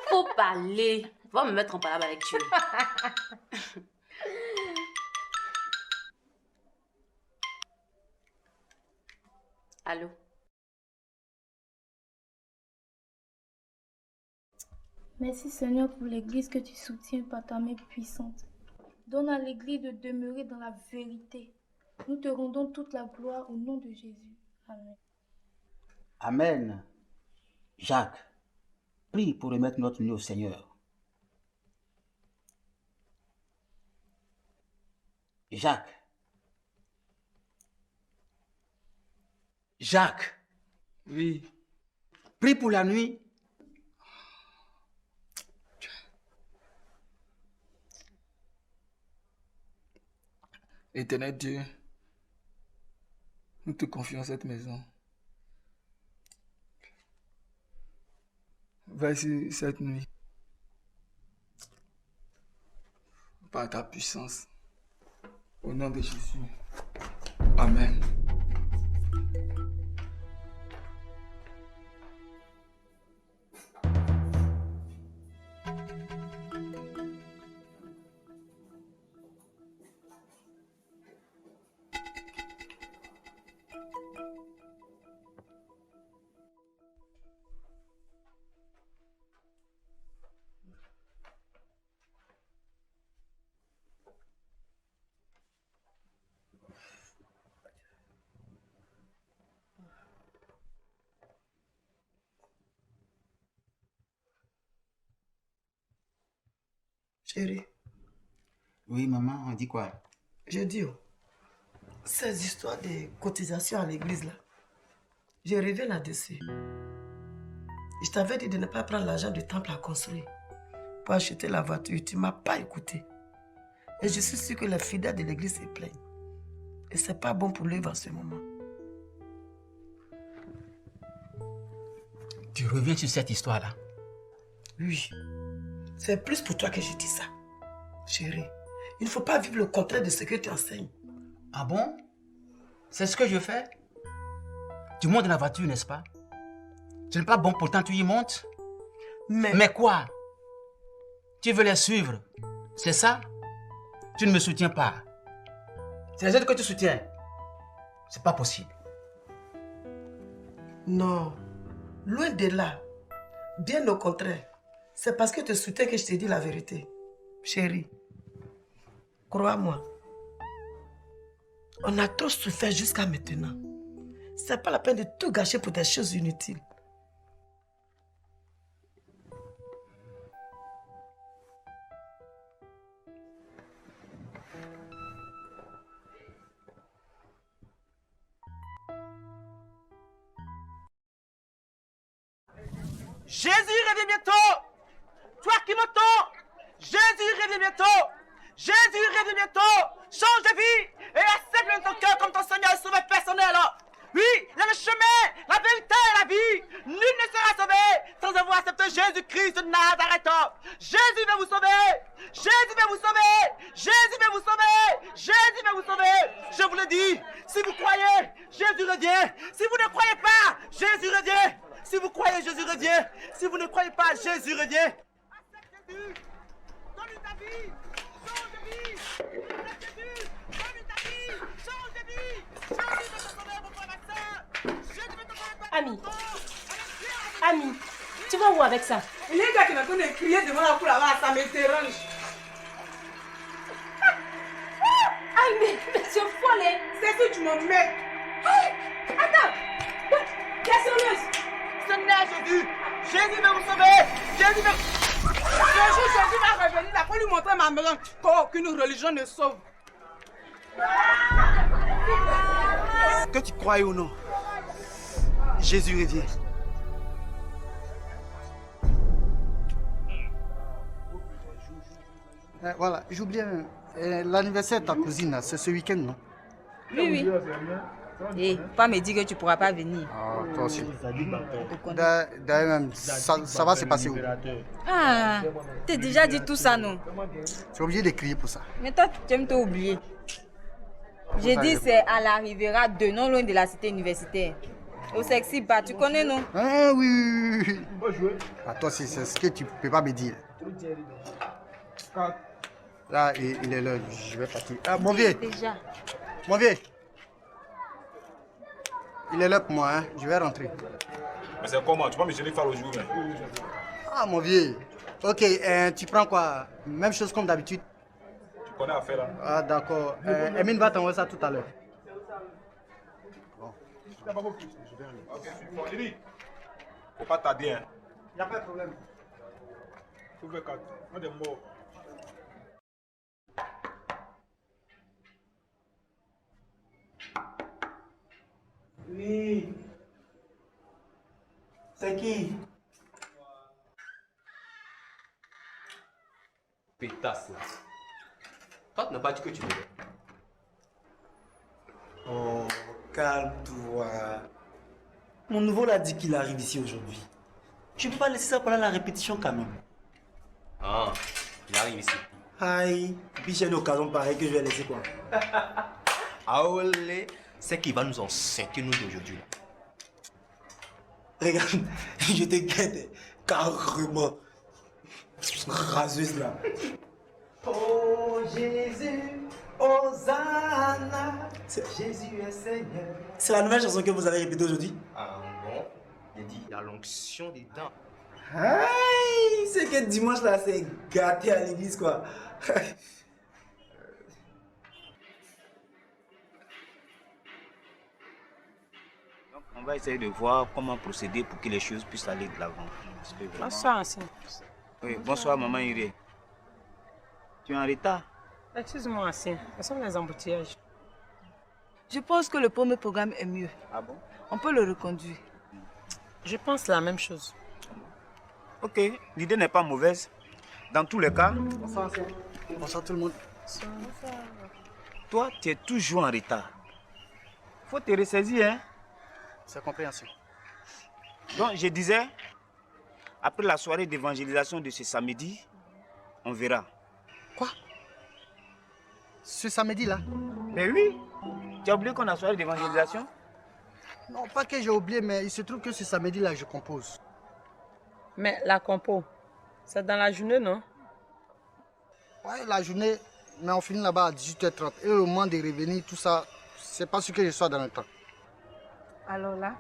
faut parler. Va me mettre en parole avec Dieu. Allô? Merci Seigneur pour l'église que tu soutiens par ta main puissante. Donne à l'Église de demeurer dans la vérité. Nous te rendons toute la gloire au nom de Jésus. Amen. Amen. Jacques, prie pour remettre notre nuit au Seigneur. Jacques. Jacques. Oui. Prie pour la nuit. Éternel Dieu, nous te confions cette maison. Va ici cette nuit. Par ta puissance. Au nom de Jésus. Amen. Chérie. Oui, maman, on dit quoi? Je dis, ces histoires de cotisation à l'église là, j'ai rêvé là-dessus. Je t'avais dit de ne pas prendre l'argent du temple à construire pour acheter la voiture. Tu ne m'as pas écouté. Et je suis sûre que les fidèles de l'église se plaignent. Et c'est pas bon pour lui en ce moment. Tu reviens sur cette histoire-là? Oui. C'est plus pour toi que je dis ça. Chérie, il ne faut pas vivre le contraire de ce que tu enseignes. Ah bon? C'est ce que je fais? Tu montes dans la voiture, n'est-ce pas? Ce n'est pas bon, pourtant tu y montes. Mais quoi? Tu veux les suivre? C'est ça? Tu ne me soutiens pas. C'est les autres que tu soutiens. C'est pas possible. Non. Loin de là. Bien au contraire. C'est parce que tu soutiens que je te dis la vérité. Chérie, crois-moi. On a trop souffert jusqu'à maintenant. C'est pas la peine de tout gâcher pour des choses inutiles. Jésus revient bientôt. Toi qui m'entends, Jésus revient bientôt. Jésus revient bientôt. Change de vie et accepte dans ton cœur comme ton Seigneur et Sauveur personnel. Oui, il y a le chemin, la vérité et la vie. Nul ne sera sauvé sans avoir accepté Jésus-Christ de Nazareth. Jésus va vous sauver. Jésus va vous sauver. Jésus va vous sauver. Jésus va vous sauver. Je vous le dis, si vous croyez, Jésus revient. Si vous ne croyez pas, Jésus revient. Si vous croyez, Jésus revient. Si vous ne croyez pas, Jésus revient. Accepte Jésus. Donne ta vie. Change de vie. Accepte Jésus. Donne ta vie. Change de vie. Jésus va te sauver, mon frère, ma soeur. Jésus va te sauver. Ami. Ami. Tu vas où avec ça? Il y a un gars qui m'a donné crier devant la cour là-bas, ça me dérange. Ah, mais c'est folle, hein? C'est que tu me mets. Attends. Questionneuse. Seigneur Jésus, Jésus va vous sauver. Jésus va... Jésus va revenir là pour lui montrer ma maison qu'aucune religion ne sauve. Que tu crois ou non, Jésus revient. Voilà, j'oubliais l'anniversaire de ta cousine, c'est ce week-end, non? Oui, oui. Et pas me dire que tu ne pourras pas venir. Ah, toi aussi. D'ailleurs, même, ça va se passer où? Ah, t'as déjà dit tout ça, non? Tu es obligé de crier pour ça. Mais toi, tu aimes t'oublier. J'ai dit c'est à la Riviera 2, non loin de la cité universitaire. Au Sexy Bar, tu connais, non? Ah oui. Ah, toi, c'est ce que tu ne peux pas me dire. Là, il est là, je vais partir. Ah, mon vieux. Déjà. Mon vieux. Il est là pour moi, hein. Je vais rentrer. Mais c'est comment? Tu vas me gêner faire le jour, mais... Ah, mon vieux. Ok, tu prends quoi? Même chose comme d'habitude. qu'on a à faire là. Ah, d'accord. Emine va t'envoyer ça tout à l'heure. Ok, bon, Lily, faut pas tarder, hein. Il n'y a pas de problème. Faut faire 4. On est mort. Oui. C'est qui? Pétasse là. Toi, tu n'as pas dit que tu devais. Oh, calme-toi. Mon nouveau l'a dit qu'il arrive ici aujourd'hui. Je ne peux pas laisser ça pendant la répétition quand même. Ah, il arrive ici. Aïe, puis j'ai une occasion pareille que je vais laisser quoi. Ah olé, c'est qu'il va nous enceinter nous d'aujourd'hui. Regarde, je te guette carrément. Raseuse là. Oh Jésus, Hosanna, Jésus est Seigneur. C'est la nouvelle chanson que vous avez répétée aujourd'hui? Ah bon? Il dit, il y a l'onction dedans. Aïe, c'est que dimanche là, c'est gâté à l'église quoi. Donc, on va essayer de voir comment procéder pour que les choses puissent aller de l'avant. Bonsoir, ancien. Oui, bonsoir, maman Iré. Tu es en retard? Excuse-moi, ancien. Ce sont les embouteillages. Je pense que le premier programme est mieux. Ah bon? On peut le reconduire. Je pense la même chose. Ok, l'idée n'est pas mauvaise. Dans tous les cas... Bonsoir, bonsoir tout le monde. Toi, tu es toujours en retard. Faut te ressaisir, hein? C'est compréhensible. Donc, je disais, après la soirée d'évangélisation de ce samedi, on verra. Quoi? Ce samedi-là? Mais oui! Tu as oublié qu'on a la soirée d'évangélisation? Non, pas que j'ai oublié, mais il se trouve que ce samedi-là, je compose. Mais la compo, c'est dans la journée, non? Ouais, la journée, mais on finit là-bas à 18h30. Et au moment de revenir, tout ça, c'est pas sûr que je sois dans le temps. Alors là?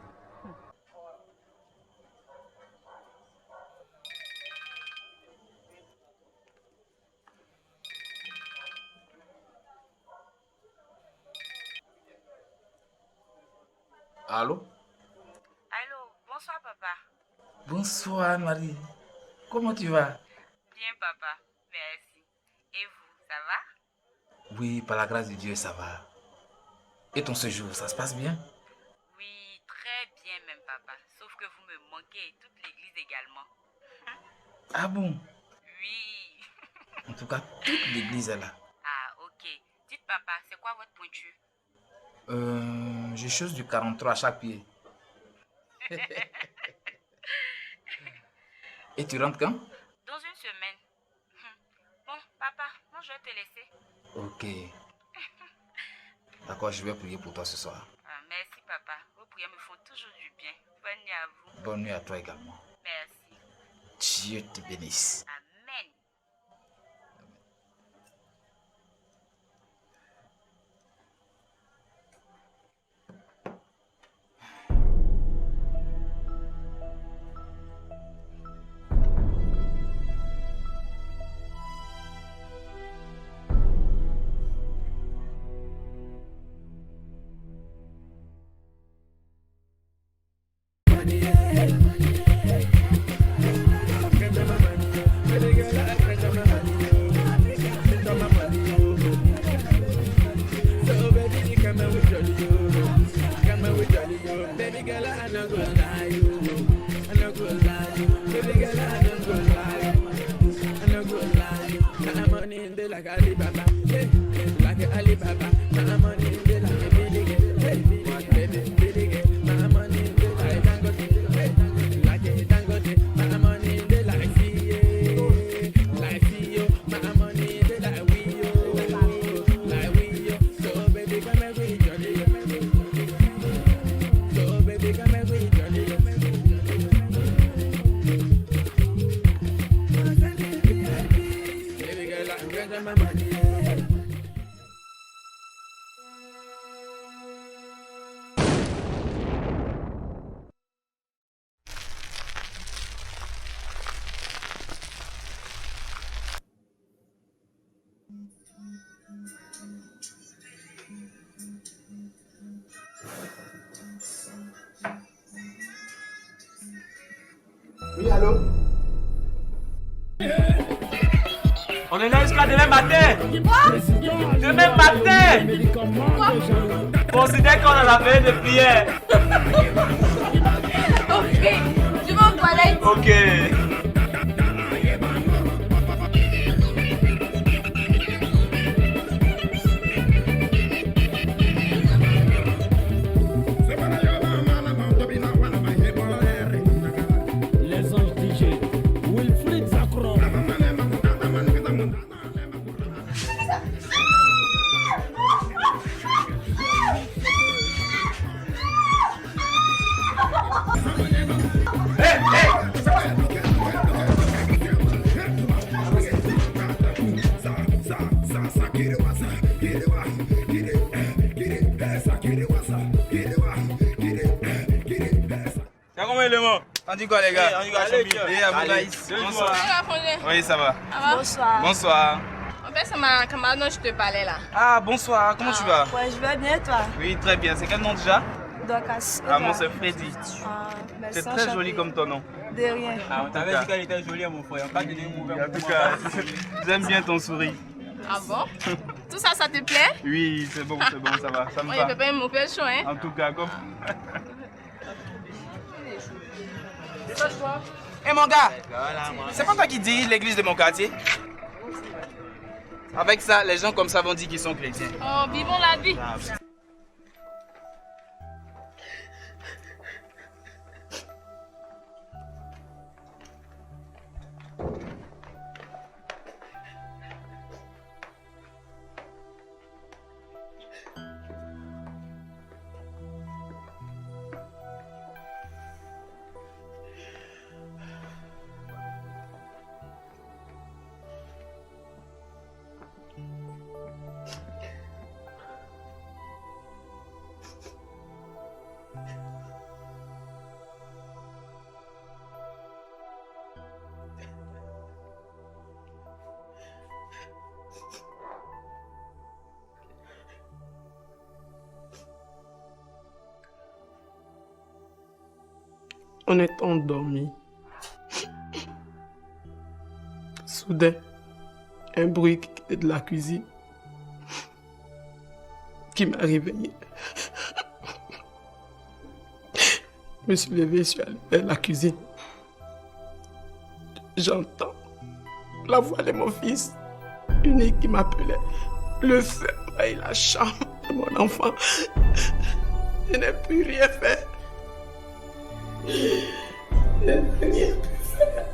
Allô? Allô, bonsoir papa. Bonsoir Marie. Comment tu vas? Bien papa, merci. Et vous, ça va? Oui, par la grâce de Dieu, ça va. Et ton séjour, ça se passe bien? Oui, très bien même papa. Sauf que vous me manquez et toute l'église également. Ah bon? Oui. En tout cas, toute l'église est là. Ah ok. Dites papa, c'est quoi votre pointure? J'ai chose du 43 à chaque pied. Et tu rentres quand? Dans une semaine. Bon, papa, moi je vais te laisser. Ok. D'accord, je vais prier pour toi ce soir. Ah, merci papa. Vos prières me font toujours du bien. Bonne nuit à vous. Bonne nuit à toi également. Merci. Dieu te bénisse. Amen. Oui, allô? On est là jusqu'à demain matin. Demain matin. Considère qu'on a la veille de prière. Ok, je vais aux toilettes. Ok. Les anges DJ, Wilfried Zacron. T'as combien d'éléments? On dit quoi les gars? Bonsoir. Oui, ça va. Bonsoir. Bonsoir. En fait, c'est ma camarade dont je te parlais là. Ah, bonsoir. Comment tu vas? Ouais, je vais bien, toi. Oui, très bien. C'est quel nom déjà? Dorcas. Ah, moi c'est Freddy. C'est très joli comme ton nom. De rien. Ah, on t'avait dit qu'elle était jolie, mon frère. En tout cas, j'aime bien ton sourire. Ah bon? Tout ça, ça te plaît? Oui, c'est bon, ça va. Ça me Ouais, va. il fait pas une mauvaise chose, hein? En tout cas, comme... Eh mon gars, c'est pas toi qui dirige l'église de mon quartier? Avec ça, les gens comme ça vont dire qu'ils sont chrétiens. Oh, vivons la vie. On est endormi. Soudain, un bruit qui est de la cuisine qui m'a réveillé. Je me suis levé, je suis allé vers la cuisine. J'entends la voix de mon fils unique qui m'appelait. Le feu envahit la chambre de mon enfant. Je n'ai plus rien fait. Je n'ai plus rien fait.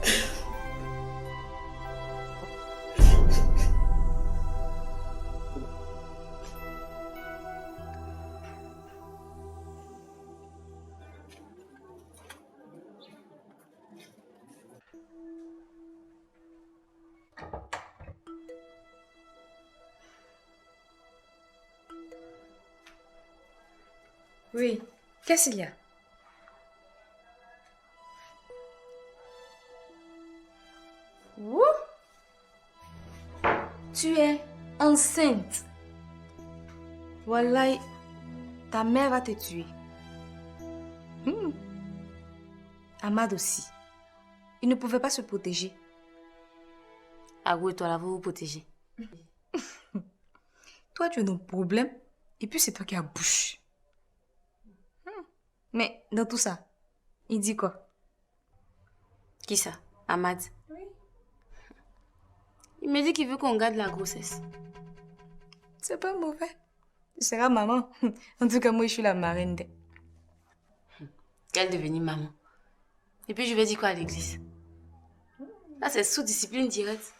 Oui, qu'est-ce qu'il y a? Ouh! Tu es enceinte. Wallah, ta mère va te tuer. Ahmad aussi. Il ne pouvait pas se protéger. Agou et toi là, vous vous protégez. Toi, tu as nos problèmes et puis c'est toi qui as bouche. Mais dans tout ça, il dit quoi? Qui ça? Ahmad? Oui. Il me dit qu'il veut qu'on garde la grossesse. C'est pas mauvais. Tu seras maman. En tout cas, moi, je suis la marraine d'elle. Qu'elle devenir maman. Et puis je vais dire quoi à l'église? Là, c'est sous discipline directe.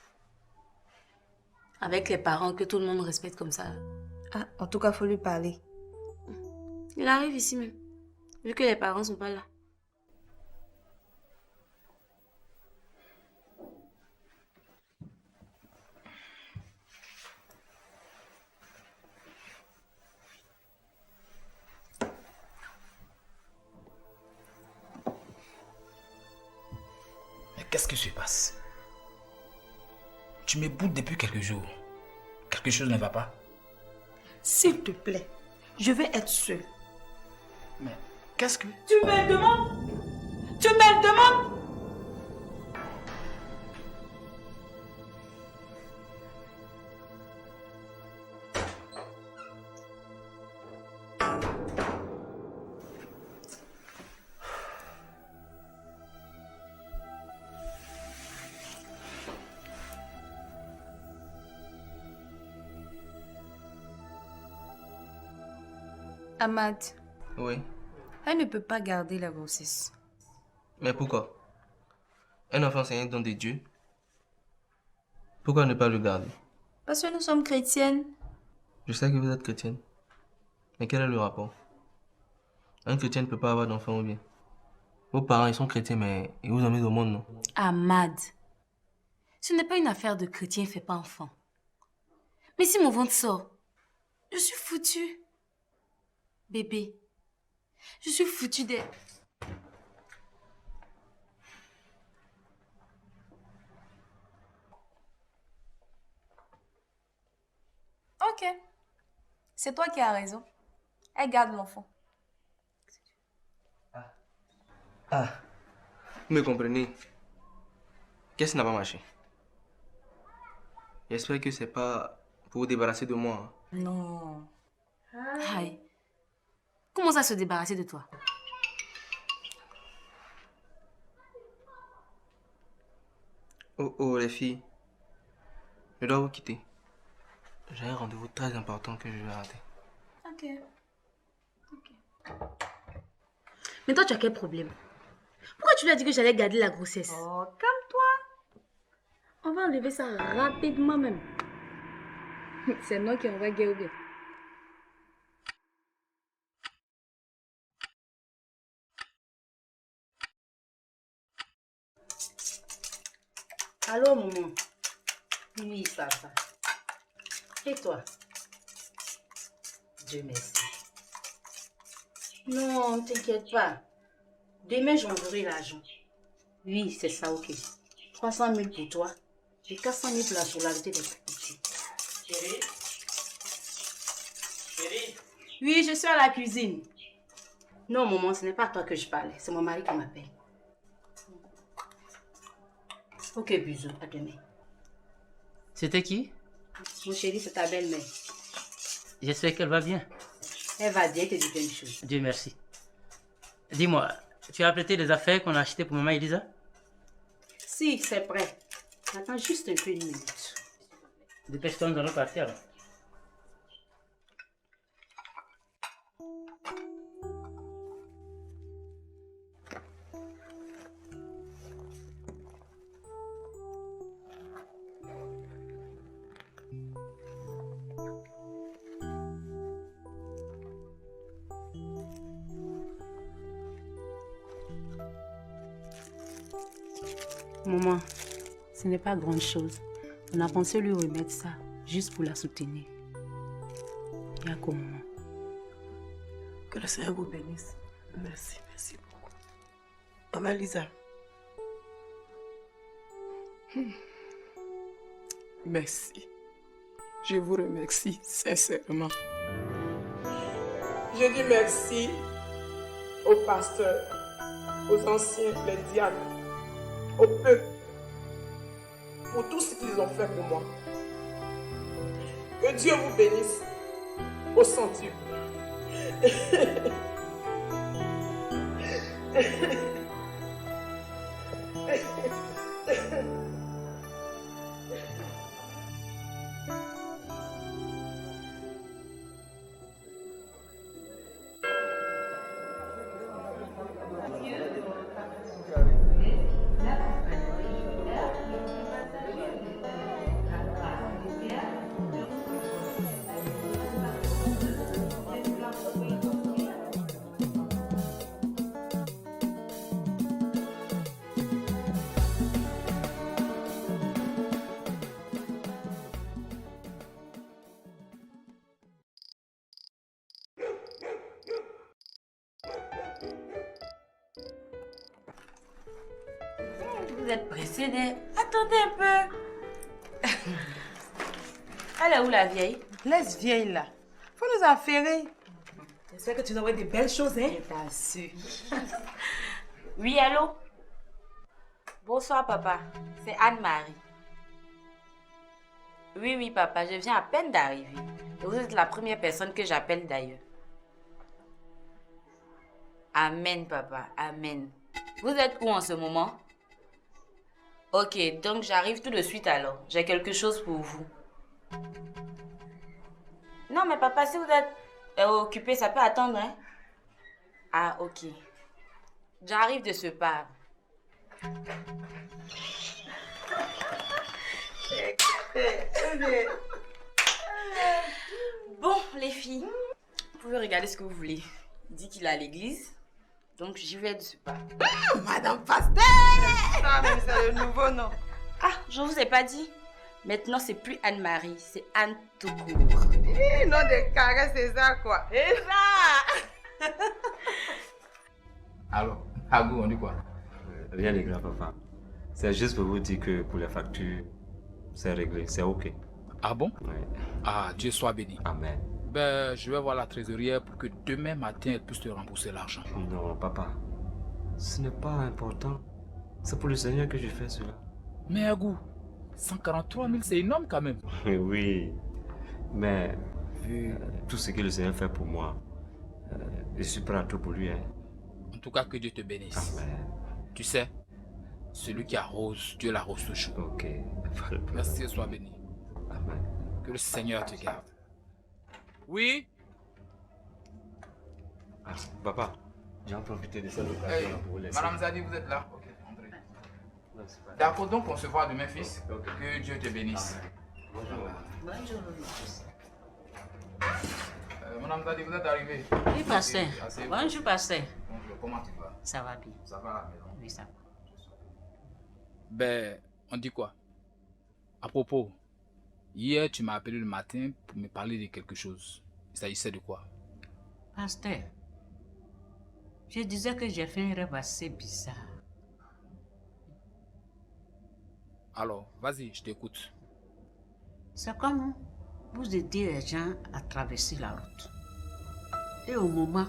Avec les parents que tout le monde respecte comme ça. Ah, en tout cas, il faut lui parler. Il arrive ici même. Vu que les parents sont pas là. Mais qu'est-ce qui se passe? Tu me boudes depuis quelques jours. Quelque chose ne va pas? S'il te plaît, je vais être seule. Mais qu'est-ce que... Tu me le demandes? Tu me le demandes? Ahmad, Oui. elle ne peut pas garder la grossesse. Mais pourquoi? Un enfant, c'est un don de Dieu. Pourquoi ne pas le garder? Parce que nous sommes chrétiennes. Je sais que vous êtes chrétienne. Mais quel est le rapport? Un chrétien ne peut pas avoir d'enfant ou bien? Vos parents, ils sont chrétiens, mais ils vous ont mis au monde, non? Ahmad, ce n'est pas une affaire de chrétien fait pas enfant. Mais si mon ventre sort, je suis foutue. Bébé, je suis foutue d'être... Ok. C'est toi qui as raison. Elle garde l'enfant. Ah, vous me comprenez? Qu'est-ce qui n'a pas marché? J'espère que c'est pas pour vous débarrasser de moi. Non. Aïe. Comment ça se débarrasser de toi? Oh, les filles. Je dois vous quitter. J'ai un rendez-vous très important que je vais rater. Ok. Mais toi, tu as quel problème? Pourquoi tu lui as dit que j'allais garder la grossesse? Oh, calme-toi. On va enlever ça rapidement même. C'est moi qui envoie guerre ou bien? Allô, maman? Oui, papa. Et toi? Dieu merci. Non, t'inquiète pas. Demain, j'enverrai l'argent. Oui, c'est ça, ok. 300 000 pour toi et 400 000 pour la scolarité des petits. Chérie? Chérie? Oui, je suis à la cuisine. Non, maman, ce n'est pas à toi que je parlais. C'est mon mari qui m'appelle. Ok, bisous. À demain. C'était qui? Mon chéri, c'est ta belle-mère. J'espère qu'elle va bien. Elle va bien te dire plein de choses. Dieu merci. Dis-moi, tu as prêté les affaires qu'on a achetées pour maman Elisa? Si, c'est prêt. Attends juste un peu, une minute. Dépêche-toi, nous allons partir alors. Maman, ce n'est pas grand-chose. On a pensé lui remettre ça, juste pour la soutenir. Yako, maman. Que le Seigneur vous bénisse. Merci, merci beaucoup. Maman Lisa. Merci. Je vous remercie sincèrement. Je dis merci aux pasteurs, aux anciens, les diacres, au peuple, pour tout ce qu'ils ont fait pour moi. Que Dieu vous bénisse au centuple. Vous êtes pressés de... Attendez un peu. Elle est où la vieille? Laisse vieille là. Faut nous affairer. J'espère que tu nous envoies des belles choses, hein? Je t'assure. Oui, allô? Bonsoir, papa. C'est Anne-Marie. Oui, papa, je viens à peine d'arriver. Vous êtes la première personne que j'appelle d'ailleurs. Amen, papa, amen. Vous êtes où en ce moment? Ok, donc j'arrive tout de suite alors. J'ai quelque chose pour vous. Non, mais papa, si vous êtes... est occupé, ça peut attendre, hein? Ah, ok. J'arrive de ce pas. Bon, les filles, vous pouvez regarder ce que vous voulez. Il dit qu'il est à l'église, donc j'y vais de ce pas. Madame Pasteur! Ah, mais c'est le nouveau nom. Ah, je vous ai pas dit. Maintenant, c'est plus Anne-Marie, c'est Anne tout court. Nom de carré, c'est ça quoi. C'est ça! Alors, Agou, on dit quoi? Rien de grave, papa. C'est juste pour vous dire que pour les factures, c'est réglé, c'est ok. Ah bon? Oui. Ah, Dieu soit béni. Amen. Ben, je vais voir la trésorière pour que demain matin, elle puisse te rembourser l'argent. Non, papa. Ce n'est pas important. C'est pour le Seigneur que je fais cela. Mais Agou, 143 000, c'est énorme quand même. Oui. Mais, vu tout ce que le Seigneur fait pour moi, je suis prêt à tout pour lui. Hein. En tout cas, que Dieu te bénisse. Amen. Tu sais, celui qui arrose, Dieu l'arrose toujours. Ok. Merci et sois béni. Amen. Que le Seigneur te garde. Oui? Ah, papa, j'ai en profité de cette occasion Hey, pour vous laisser. Madame Zadi, vous êtes là? Ok, entrez. D'accord, donc on se voit demain, fils. Que Dieu te bénisse. Bonjour. Bonjour. Madame Zadi, vous êtes arrivée? Oui, pasteur. Bonjour, pasteur. Bonjour, comment tu vas? Ça va bien. Ça va à la maison? Oui, ça va. Ben, on dit quoi? À propos, hier tu m'as appelé le matin pour me parler de quelque chose. Il s'agissait de quoi? Pasteur, je disais que j'ai fait un rêve assez bizarre. Alors, vas-y, je t'écoute. C'est comme vous aidez les gens à traverser la route. Et au moment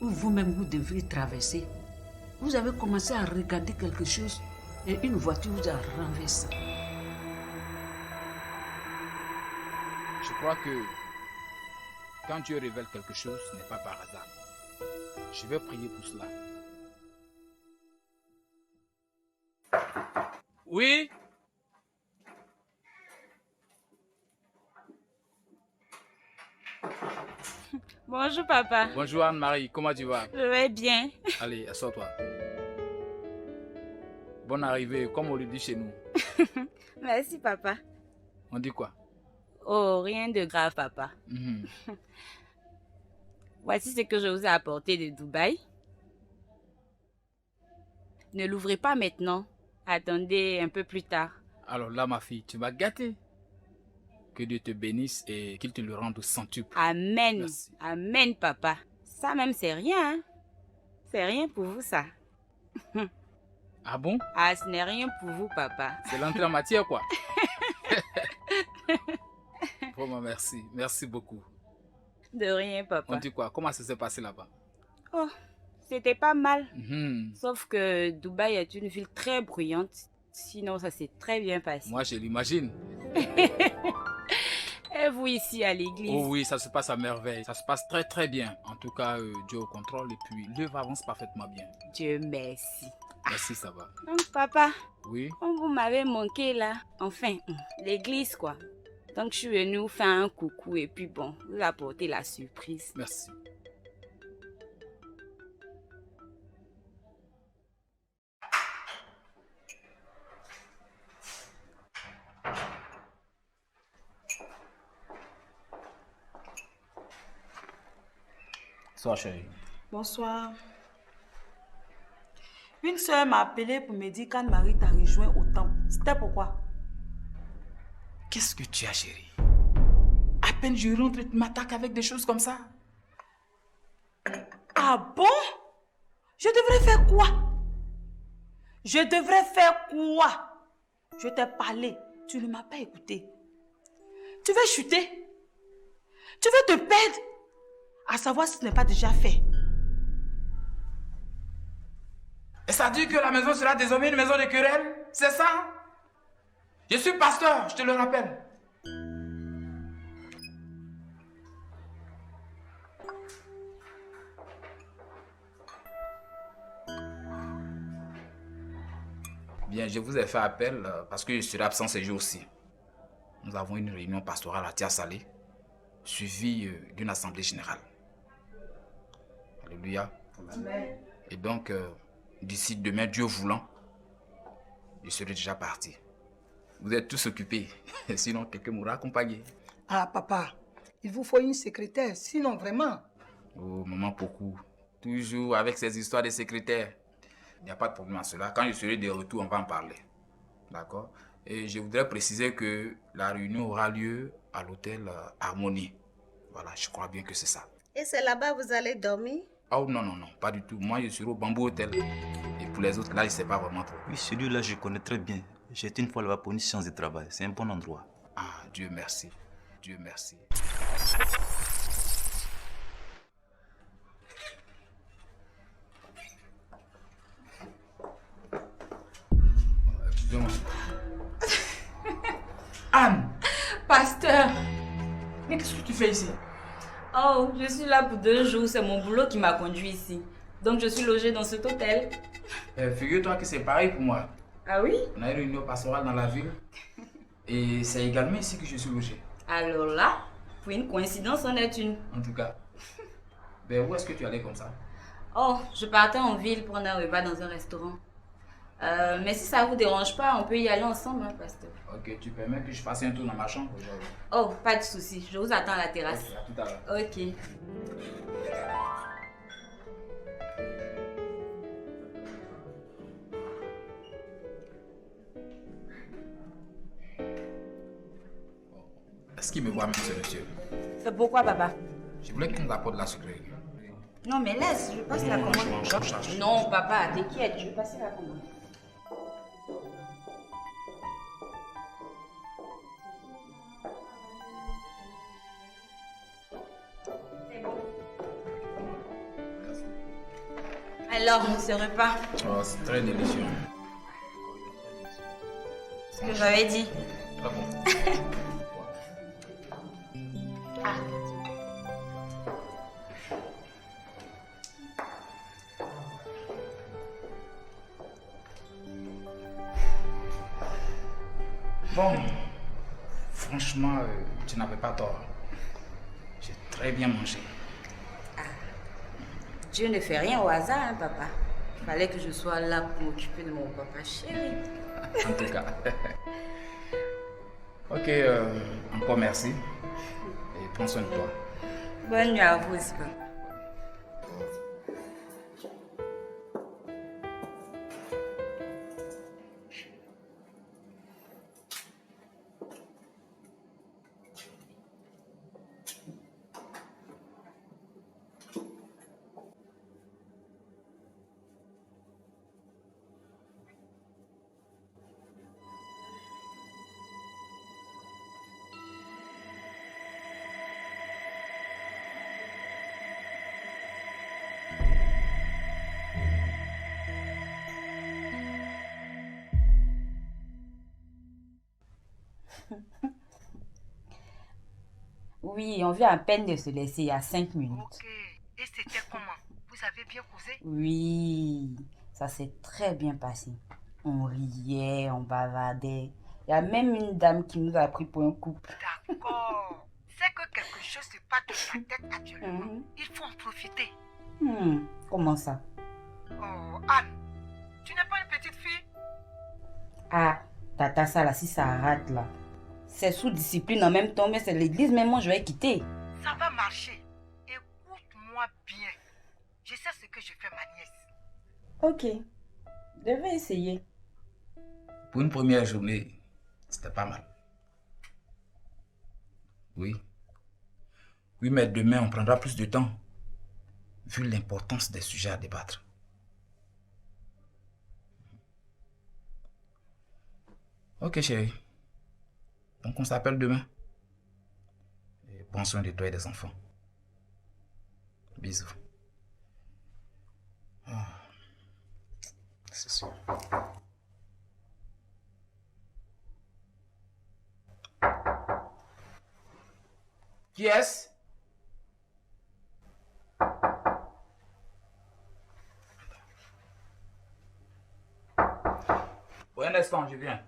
où vous-même vous devriez traverser, vous avez commencé à regarder quelque chose et une voiture vous a renversé. Je crois que quand Dieu révèle quelque chose, ce n'est pas par hasard. Je vais prier pour cela. Oui? Bonjour, papa. Bonjour Anne-Marie, comment tu vas? Je vais bien. Allez, assois-toi. Bonne arrivée, comme on le dit chez nous. Merci, papa. On dit quoi? Oh, rien de grave, papa. Voici ce que je vous ai apporté de Dubaï. Ne l'ouvrez pas maintenant. Attendez un peu plus tard. Alors là, ma fille, tu m'as gâté. Que Dieu te bénisse et qu'il te le rende au centuple. Amen. Merci. Amen, papa. Ça même, c'est rien. Hein? C'est rien pour vous, ça. Ah bon? Ah, ce n'est rien pour vous, papa. C'est l'entrée en matière, quoi. Vraiment, merci. Merci beaucoup. De rien, papa. On dit quoi? Comment ça s'est passé là-bas? Oh, c'était pas mal. Mhm. Sauf que Dubaï est une ville très bruyante. Sinon, ça s'est très bien passé. Moi, je l'imagine. Et vous ici à l'église? Oh oui, ça se passe à merveille. Ça se passe très très bien. En tout cas, Dieu au contrôle et puis l'œuvre avance parfaitement bien. Dieu merci. Merci, ça va. Donc, papa, Oui? comme vous m'avez manqué là, enfin, l'église quoi. Donc, je suis venue vous faire un coucou et puis bon, vous apporter la surprise. Merci. Bonsoir, chérie. Bonsoir. Une soeur m'a appelé pour me dire qu'Anne-Marie t'a rejoint au temple. C'était pourquoi? Qu'est-ce que tu as, chérie? À peine je rentre, tu m'attaques avec des choses comme ça. Ah bon? Je devrais faire quoi? Je devrais faire quoi? Je t'ai parlé, tu ne m'as pas écouté. Tu veux chuter? Tu veux te perdre? À savoir si ce n'est pas déjà fait. Et ça dit que la maison sera désormais une maison de querelle? C'est ça? Je suis pasteur, je te le rappelle. Bien, je vous ai fait appel parce que je serai absent ces jours-ci. Nous avons une réunion pastorale à Tia Salé. suivi d'une assemblée générale. Alléluia. Amen. Et donc, d'ici demain, Dieu voulant, je serai déjà parti. Vous êtes tous occupés, sinon quelqu'un m'aura accompagné. Ah, papa, il vous faut une secrétaire, sinon vraiment. Oh, maman Pokou, toujours avec ces histoires de secrétaires. Il n'y a pas de problème à cela. Quand je serai de retour, on va en parler. D'accord? Et je voudrais préciser que la réunion aura lieu à l'hôtel Harmonie. Voilà, je crois bien que c'est ça. Et c'est là-bas que vous allez dormir? Oh non, non, non, pas du tout. Moi, je serai au Bamboo Hotel. Et pour les autres, là, je ne sais pas vraiment trop. Oui, celui-là, je connais très bien. J'ai été une fois là-bas pour une séance de travail. C'est un bon endroit. Ah, Dieu merci. Dieu merci. Excusez-moi. Anne! Pasteur! Mais qu'est-ce que tu fais ici? Oh, je suis là pour 2 jours. C'est mon boulot qui m'a conduit ici. Donc je suis logée dans cet hôtel. Figure-toi que c'est pareil pour moi. Ah oui? On a une réunion pastorale dans la ville. Et c'est également ici que je suis logé. Alors là, pour une coïncidence, on est une. En tout cas. Ben, où est-ce que tu allais comme ça? Oh, je partais en ville prendre un repas dans un restaurant. Mais si ça vous dérange pas, on peut y aller ensemble, hein, pasteur. Ok, tu permets que je fasse un tour dans ma chambre aujourd'hui? Oh, pas de souci. Je vous attends à la terrasse. Ok, à tout à l'heure. Ok. Est-ce qu'il me voit même, ce monsieur? C'est pourquoi, papa? Je voulais qu'il nous apporte la sucrerie. Non, mais laisse, je passe la Non, commande. je m'en charge. Non, papa, t'inquiète, je vais passer la commande. Alors, ce repas, Oh, c'est très délicieux. ce que j'avais dit. Très bon. Ah. Bon, franchement, tu n'avais pas tort. J'ai très bien mangé. Dieu ne fait rien au hasard, hein, papa. Il fallait que je sois là pour m'occuper de mon papa chéri. En tout cas. Ok, encore merci. Et prends soin de toi. Bonne nuit à vous aussi, papa. Oui, on vient à peine de se laisser il y a 5 minutes. Ok. Et c'était comment? Vous avez bien causé? Oui, ça s'est très bien passé. On riait, on bavardait. Il y a même une dame qui nous a pris pour un couple. D'accord. C'est que quelque chose se passe dans ta tête actuellement. Il faut en profiter. Comment ça? Oh, Anne, tu n'es pas une petite fille? Ah, tata, ça là, si ça rate là. C'est sous discipline en même temps, mais c'est l'église, même moi je vais quitter. Ça va marcher. Écoute-moi bien. Je sais ce que je fais, ma nièce. Ok, je vais essayer. Pour une première journée, c'était pas mal. Oui. Oui, mais demain, on prendra plus de temps, vu l'importance des sujets à débattre. Ok, chérie. Donc, on s'appelle demain. Et prends soin de toi et des enfants. Bisous. Ah, c'est sûr. Qui est-ce? Pour un instant, je viens.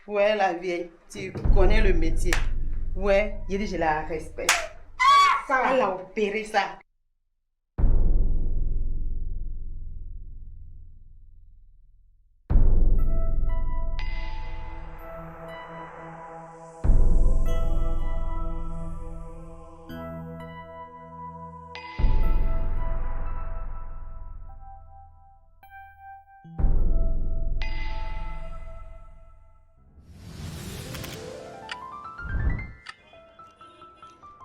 Ouais, la vieille, tu connais le métier. Ouais, j'ai dit je la respecte. Ça, elle a opéré ça.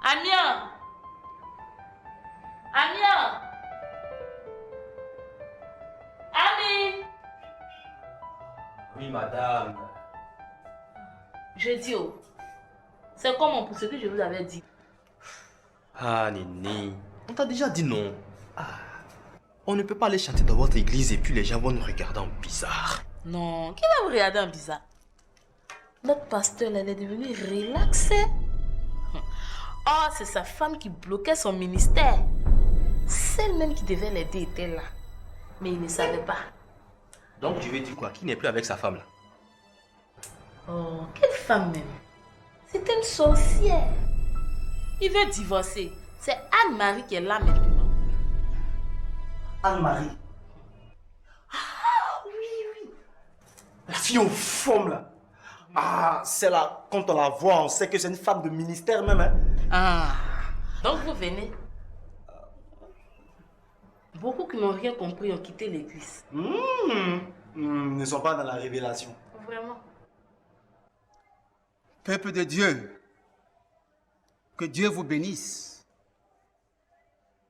Amiens! Amiens! Ami! Oui, madame. Je dis, oh, c'est comment pour ce que je vous avais dit? Ah, Nini, on t'a déjà dit non. On ne peut pas aller chanter dans votre église et puis les gens vont nous regarder en bizarre. Non, qui va vous regarder en bizarre? Notre pasteur, elle est devenue relaxée. Oh, c'est sa femme qui bloquait son ministère. Celle même qui devait l'aider était là. Mais il ne savait pas. Donc tu veux dire quoi? Qui n'est plus avec sa femme là? Oh, quelle femme même? C'est une sorcière. Il veut divorcer. C'est Anne-Marie qui est là maintenant. Anne-Marie? Ah, oui. La fille en forme là. Ah, c'est là, quand on la voit, on sait que c'est une femme de ministère même. Hein? Ah, donc vous venez. Beaucoup qui n'ont rien compris ont quitté l'église. Ne sont pas dans la révélation. Vraiment. Peuple de Dieu, que Dieu vous bénisse.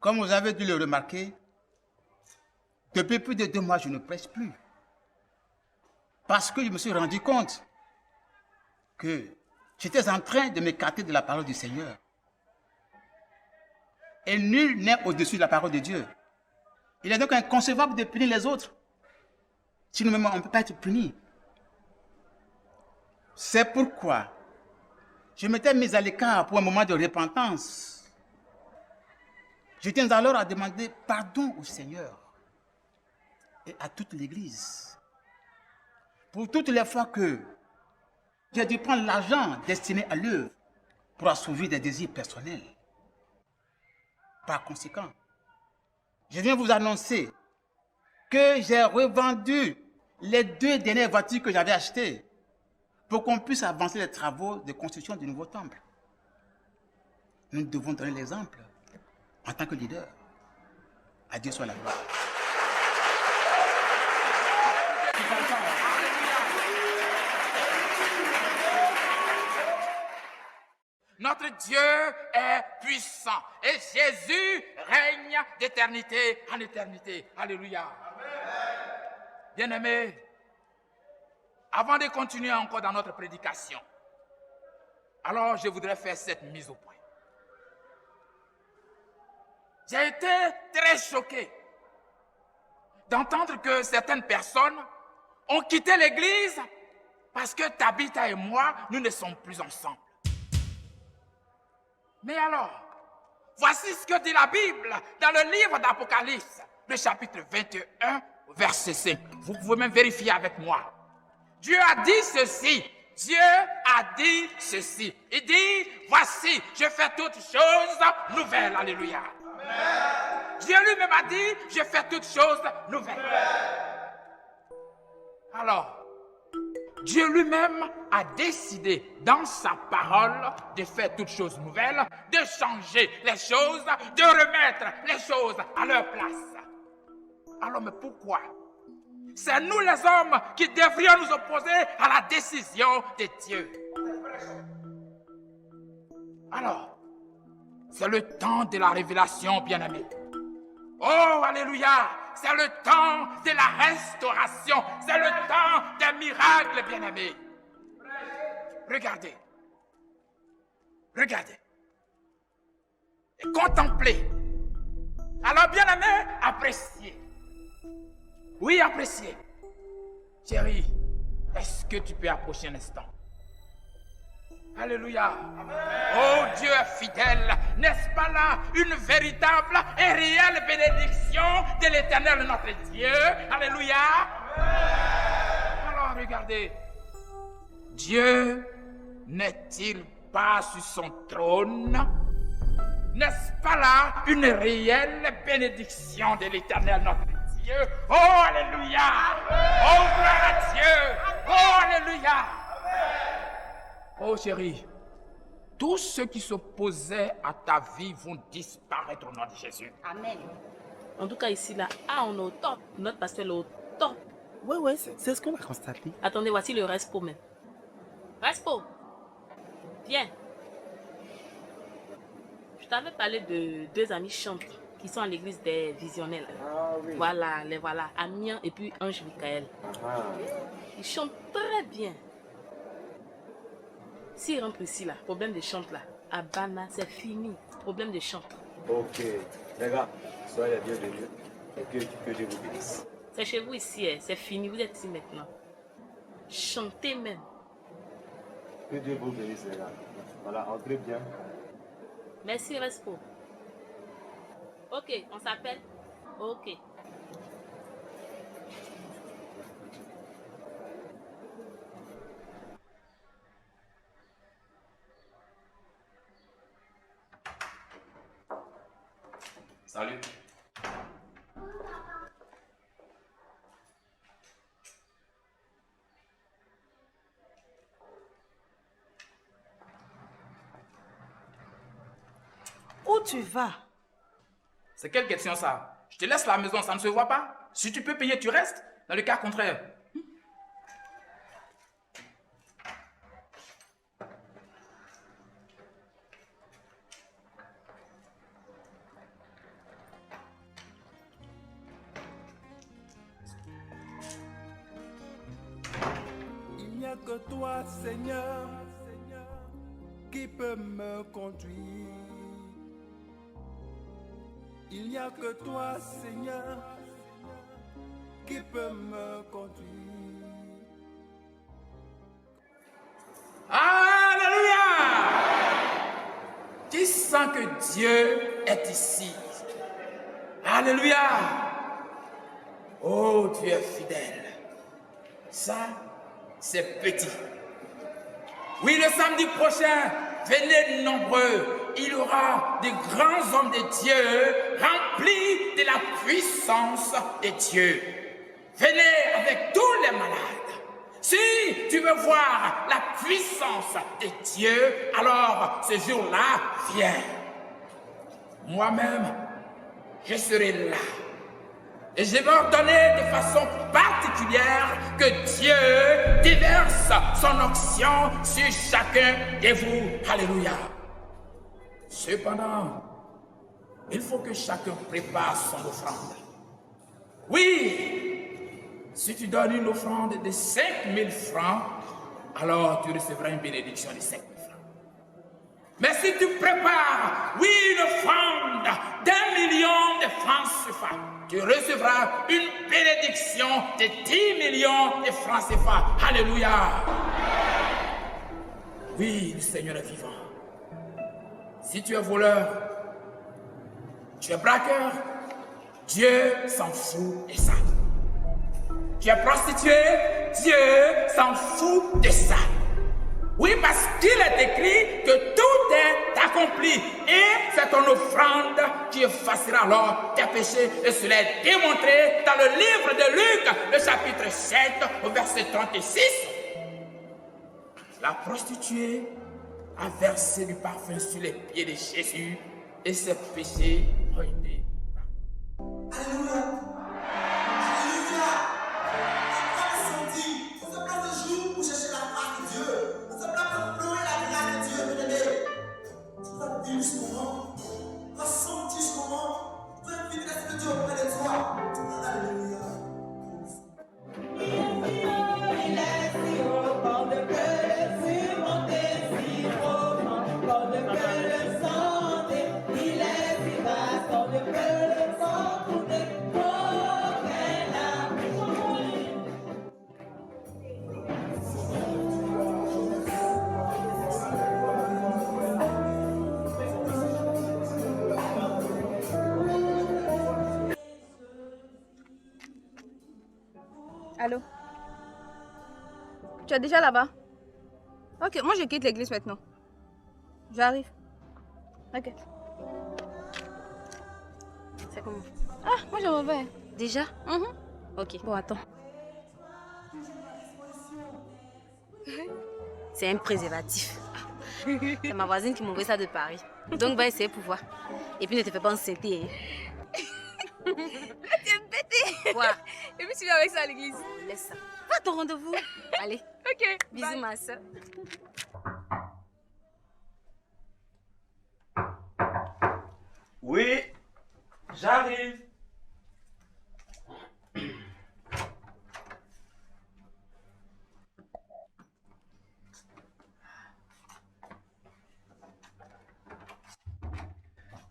Comme vous avez dû le remarquer, depuis plus de 2 mois, je ne prêche plus. Parce que je me suis rendu compte que j'étais en train de m'écarter de la parole du Seigneur. Et nul n'est au-dessus de la parole de Dieu. Il est donc inconcevable de punir les autres. Sinon même on ne peut pas être puni. C'est pourquoi je m'étais mis à l'écart pour un moment de repentance. Je tiens alors à demander pardon au Seigneur et à toute l'Église pour toutes les fois que j'ai dû prendre l'argent destiné à l'œuvre pour assouvir des désirs personnels. Par conséquent, je viens vous annoncer que j'ai revendu les 2 dernières voitures que j'avais achetées pour qu'on puisse avancer les travaux de construction du nouveau temple. Nous devons donner l'exemple en tant que leader. À Dieu soit la gloire. Notre Dieu est puissant et Jésus règne d'éternité en éternité. Alléluia. Bien-aimés, avant de continuer encore dans notre prédication, alors je voudrais faire cette mise au point. J'ai été très choqué d'entendre que certaines personnes ont quitté l'église parce que Tabitha et moi, nous ne sommes plus ensemble. Mais alors, voici ce que dit la Bible dans le livre d'Apocalypse, le chapitre 21, verset 5. Vous pouvez même vérifier avec moi. Dieu a dit ceci. Dieu a dit ceci. Il dit, voici, je fais toutes choses nouvelles. Alléluia. Amen. Dieu lui-même a dit, je fais toutes choses nouvelles. Alors, Dieu lui-même a décidé dans sa parole de faire toutes choses nouvelles, de changer les choses, de remettre les choses à leur place. Alors, mais pourquoi? C'est nous les hommes qui devrions nous opposer à la décision de Dieu. Alors, c'est le temps de la révélation, bien-aimés. Oh, alléluia! C'est le temps de la restauration. C'est le temps des miracles, bien-aimés. Regardez. Regardez. Et contemplez. Alors, bien-aimés, appréciez. Oui, appréciez. Chérie, est-ce que tu peux approcher un instant? Alléluia. Oh, Dieu est fidèle. N'est-ce pas là une véritable et réelle bénédiction de l'Éternel notre Dieu? Alléluia. Alors, regardez. Dieu n'est-il pas sur son trône? N'est-ce pas là une réelle bénédiction de l'Éternel notre Dieu? Oh, alléluia! Oh, gloire à Dieu! Oh, alléluia! Oh, chérie, tous ceux qui s'opposaient à ta vie vont disparaître au nom de Jésus. Amen. En tout cas, ici, là, on est au top. Notre pasteur est au top. Ouais, c'est ce qu'on a constaté. Attendez, voici le Respo même. Respo, viens. Je t'avais parlé de 2 amis chantres qui sont à l'église des visionnels. Ah oui. Voilà, les voilà. Amiens et puis Ange Michael. Ah. Ils chantent très bien. S'ils rentrent ici, là, problème de chante là, à Bana, c'est fini. Problème de chante. Ok. Les gars, soyez les bienvenus. Et que Dieu vous bénisse. C'est chez vous ici, hein. C'est fini, vous êtes ici maintenant. Chantez même. Que Dieu vous bénisse, les gars. Voilà, entrez bien. Merci, Respo. Ok, on s'appelle? Ok. Salut. Où tu vas? C'est quelle question ça? Je te laisse la maison, ça ne se voit pas? Si tu peux payer, tu restes. Dans le cas contraire. Il n'y a que toi, Seigneur, qui peut me conduire. Il n'y a que toi, Seigneur, qui peut me conduire. Alléluia! Qui sent que Dieu est ici? Alléluia! Oh, Dieu est fidèle. Ça, c'est petit. Oui, le samedi prochain, venez nombreux. Il y aura de grands hommes de Dieu remplis de la puissance de Dieu. Venez avec tous les malades. Si tu veux voir la puissance de Dieu, alors ce jour-là, viens. Moi-même, je serai là. Et je vais ordonner de façon particulière que Dieu déverse son onction sur chacun de vous. Alléluia. Cependant, il faut que chacun prépare son offrande. Oui, si tu donnes une offrande de 5000 francs, alors tu recevras une bénédiction de 5000 francs. Mais si tu prépares, oui, une offrande d'1 million de francs CFA, tu recevras une bénédiction de 10 millions de francs CFA. Alléluia. Oui, le Seigneur est vivant. Si tu es voleur, tu es braqueur, Dieu s'en fout de ça. Tu es prostituée, Dieu s'en fout de ça. Oui, parce qu'il est écrit que tout est accompli et c'est ton offrande qui effacera alors tes péchés. Et cela est démontré dans le livre de Luc, le chapitre 7, au verset 36. La prostituée a versé du parfum sur les pieds de Jésus et ses péchés ont été. Alléluia. Alléluia. C'est pas ce jour pour chercher la grâce de Dieu. C'est pas pour pleurer la grâce de Dieu, bien-aimé. Tu vas vivre ce moment. Tu vas sentir ce moment. Tu vas vivre l'Esprit de Dieu auprès de toi. Alléluia. Il est si haut, quand de cœur si monté, si profond, quand de cœur santé. Il est si vaste, quand de cœur santé. Oh, quelle amour. Allô? Tu es déjà là-bas? Ok, moi je quitte l'église maintenant. J'arrive. Ok. C'est comment? Ah, moi je m'en vais. Déjà? Ok, bon, attends. C'est un préservatif. C'est ma voisine qui m'a envoyé ça de Paris. Donc, va essayer pour voir. Et puis, ne te fais pas enceinter. Hein. Tu es bêtée. Quoi? Et puis tu viens avec ça à l'église. Laisse ça. Va à ton rendez-vous. Allez. Ok. Bisous, bye. ma soeur. Oui, j'arrive.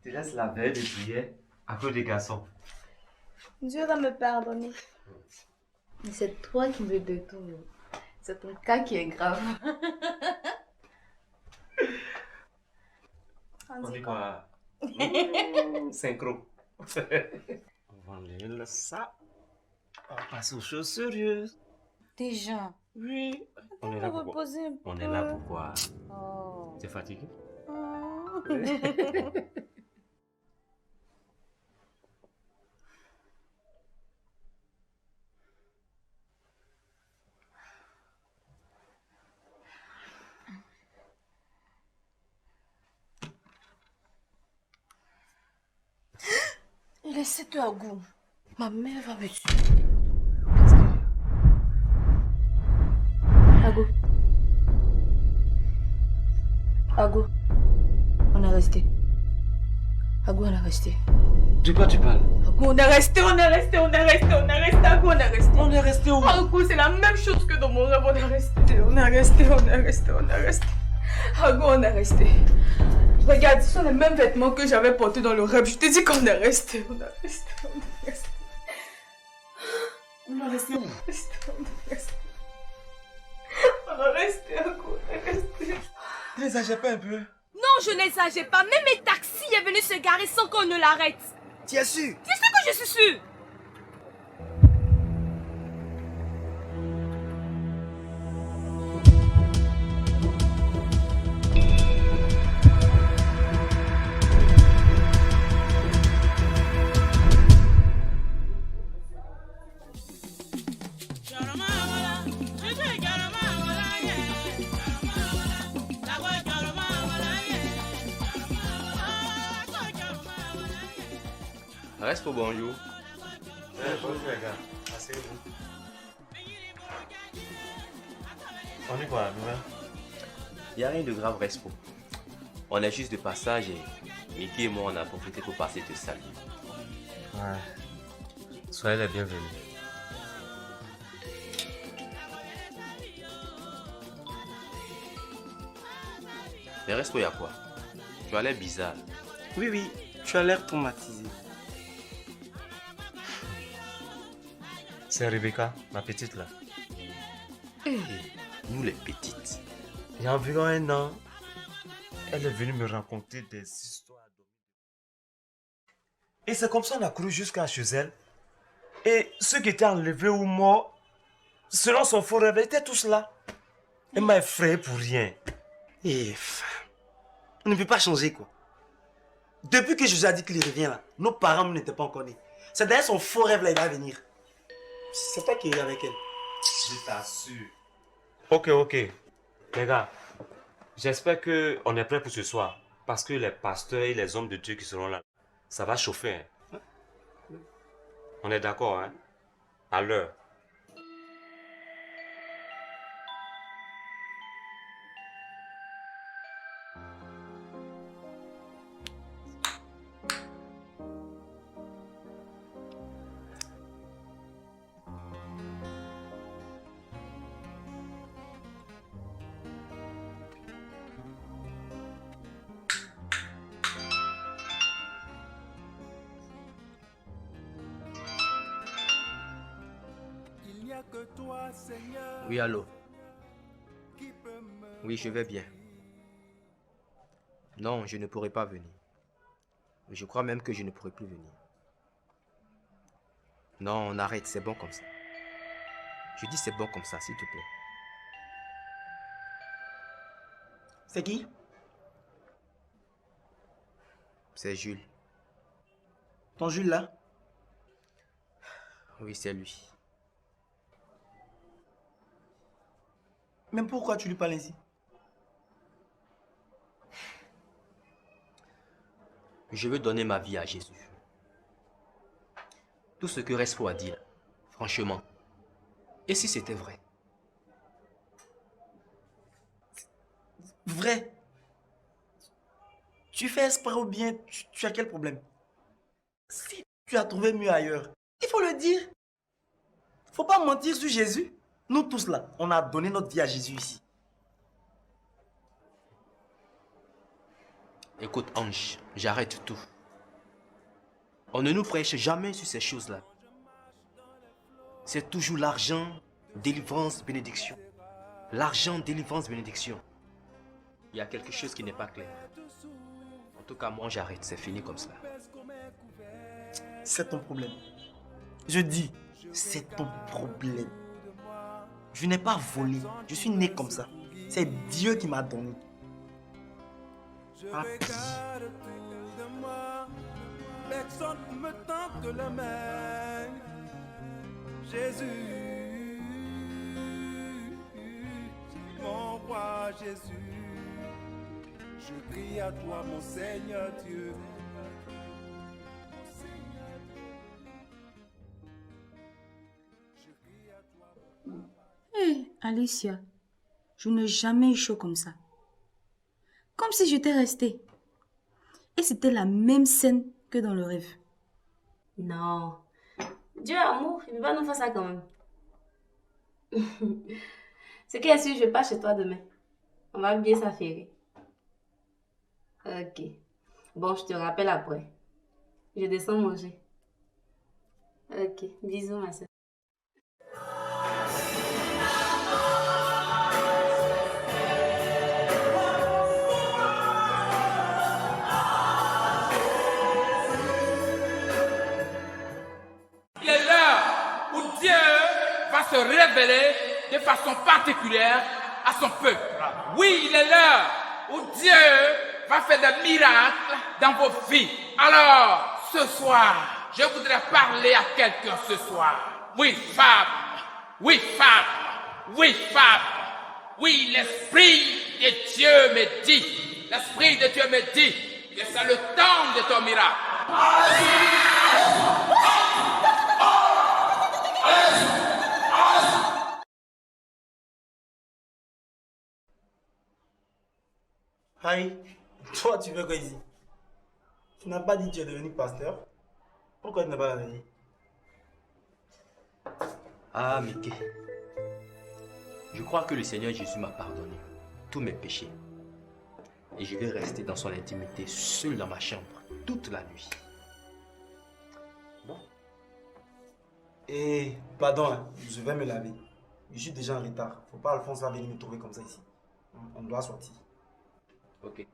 Tu laisses la veille de prier à cause des garçons. Dieu va me pardonner. Mais c'est toi qui me détournes. C'est ton cas qui est grave. On dit quoi? Synchro. On va enlever ça. On passe aux choses sérieuses. Déjà. Oui. On est là pour quoi? Reposer un peu. On est là pour quoi? Oh. T'es fatigué? Il est 7 heures, Agou. Ma mère va me tuer. Agou. Agou. On est resté. Agou, on est resté. De quoi tu parles? Agou, on est resté, on est resté, on est resté, on est resté. Agou, on est resté. On est resté où? Agou, c'est la même chose que dans mon rêve. On est resté, on est resté, on est resté, on est resté. Agou, on est resté. Regarde, ce sont les mêmes vêtements que j'avais portés dans le rêve. Je te dis qu'on est resté, on est resté, on est resté. On est resté où? On est resté. On est resté, Agou, on est resté. N'exagère pas un peu. Non, je n'exagère pas. Même un taxi est venu se garer sans qu'on ne l'arrête. Tu es sûr? Tu sais que je suis sûre. Reste pour bonjour. Bonjour les gars, asseyez-vous. On est quoi, nouvelle? Il n'y a rien de grave, Respo. On est juste de passage et Mickey et moi on a profité pour passer te saluer. Ouais. Soyez les bienvenus. Mais Respo, il y a quoi? Tu as l'air bizarre. Oui, tu as l'air traumatisé. C'est Rebecca, ma petite là. Hey, nous les petites. Il y a environ 1 an, elle est venue me raconter des histoires. Et c'est comme ça qu'on a couru jusqu'à chez elle. Et ceux qui étaient enlevés ou morts, selon son faux rêve, étaient tous là. Elle m'a effrayé pour rien. Et on ne peut pas changer quoi. Depuis que José a dit qu'il revient là, nos parents n'étaient pas encore nés. C'est d'ailleurs son faux rêve là, il va venir. C'est toi qui es avec elle. Je t'assure. Ok. Les gars, j'espère qu'on est prêts pour ce soir. Parce que les pasteurs et les hommes de Dieu qui seront là, ça va chauffer. Hein? On est d'accord, hein? À l'heure. Oui, allô? Oui, je vais bien. Non, je ne pourrai pas venir. Je crois même que je ne pourrai plus venir. Non, on arrête, c'est bon comme ça. Je dis c'est bon comme ça, s'il te plaît. C'est qui? C'est Jules. Ton Jules là? Oui, c'est lui. Mais pourquoi tu lui parles ainsi? Je veux donner ma vie à Jésus. Tout ce que reste pour à dire, franchement. Et si c'était vrai? Vrai? Tu fais exprès ou bien tu as quel problème? Si tu as trouvé mieux ailleurs, il faut le dire. Faut pas mentir sur Jésus. Nous tous là, on a donné notre vie à Jésus ici. Écoute, Ange, j'arrête tout. On ne nous prêche jamais sur ces choses-là. C'est toujours l'argent, délivrance, bénédiction. L'argent, délivrance, bénédiction. Il y a quelque chose qui n'est pas clair. En tout cas, moi, j'arrête. C'est fini comme ça. C'est ton problème. Je dis, c'est ton problème. Je n'ai pas volé. Je suis né comme ça. C'est Dieu qui m'a donné. Papi. Personne ne me tente la main. Jésus, mon roi Jésus, je crie à toi, mon Seigneur Dieu. Hé, Alicia, je n'ai jamais eu chaud comme ça. Comme si j'étais restée. Et c'était la même scène que dans le rêve. Non. Dieu est amour, il ne peut pas nous faire ça quand même. Ce qui est sûr, je pars chez toi demain. On va bien s'affairer. Ok. Bon, je te rappelle après. Je descends manger. Ok. Bisous, ma soeur. Il est l'heure où Dieu va se révéler de façon particulière à son peuple. Oui, il est l'heure où Dieu va faire des miracles dans vos vies. Alors, ce soir, je voudrais parler à quelqu'un ce soir. Oui, femme. Oui, femme. Oui, femme. Oui, l'Esprit de Dieu me dit. L'Esprit de Dieu me dit que c'est le temps de ton miracle. Aïe, toi tu veux quoi ici? Tu n'as pas dit que tu es devenu pasteur? Pourquoi tu n'as pas venu? Ah, Mickey. Je crois que le Seigneur Jésus m'a pardonné tous mes péchés. Et je vais rester dans son intimité, seul dans ma chambre, toute la nuit. Bon. Et pardon, hein, je vais me laver. Je suis déjà en retard. Faut pas Alphonse va venir me trouver comme ça ici. On doit sortir. Ok.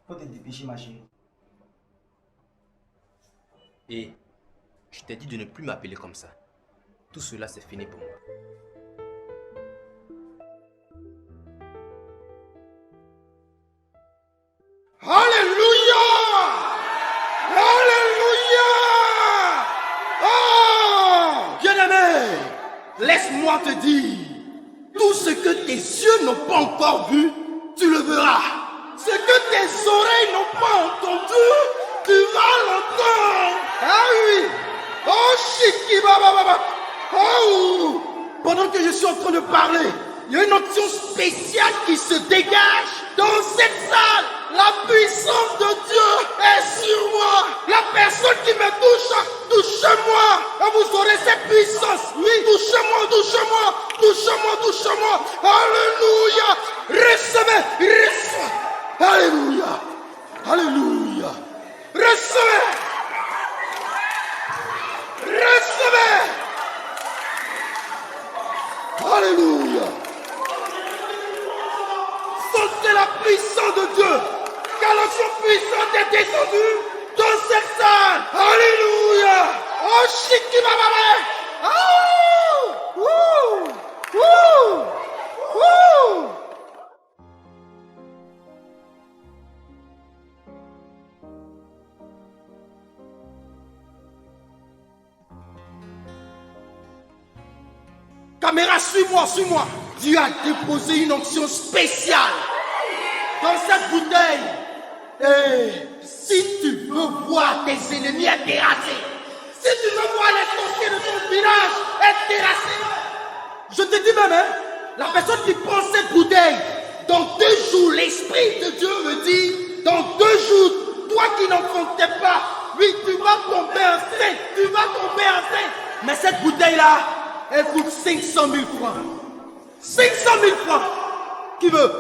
Faut te dépêcher, ma chérie. Et je t'ai dit de ne plus m'appeler comme ça. Tout cela, c'est fini pour moi. Alléluia! Alléluia! Oh! Bien-aimé, laisse-moi te dire, tout ce que tes yeux n'ont pas encore vu, tu le verras. Ce que tes oreilles n'ont pas entendu, tu vas l'entendre. Ah oui! Oh, Shiki Baba! Oh! Pendant que je suis en train de parler, il y a une onction spéciale qui se dégage dans cette salle. La puissance de Dieu est sur moi. La personne qui me touche, touchez-moi. Et vous aurez cette puissance. Oui, touchez-moi, touchez-moi, touchez-moi, touchez-moi. Alléluia. Recevez, recevez. Alléluia. Alléluia. Recevez. Recevez. Alléluia. Sentez la puissance de Dieu. Car l'onction puissante est descendue dans cette salle. Alléluia. Oh, Shiki Baba. Oh! Wouh! Wouh! Wouh! caméra, suis-moi, suis-moi. Dieu a déposé une onction spéciale dans cette bouteille. Et si tu veux voir tes ennemis être terrassés, si tu veux voir les sorciers de ton village être terrassés, je te dis même, hein, la personne qui prend cette bouteille, dans 2 jours, l'Esprit de Dieu me dit, dans 2 jours, toi qui n'en comptais pas, oui, tu vas tomber enceinte, tu vas tomber enceinte. Mais cette bouteille-là, elle coûte 500 000 francs. 500 000 francs. Qui veut?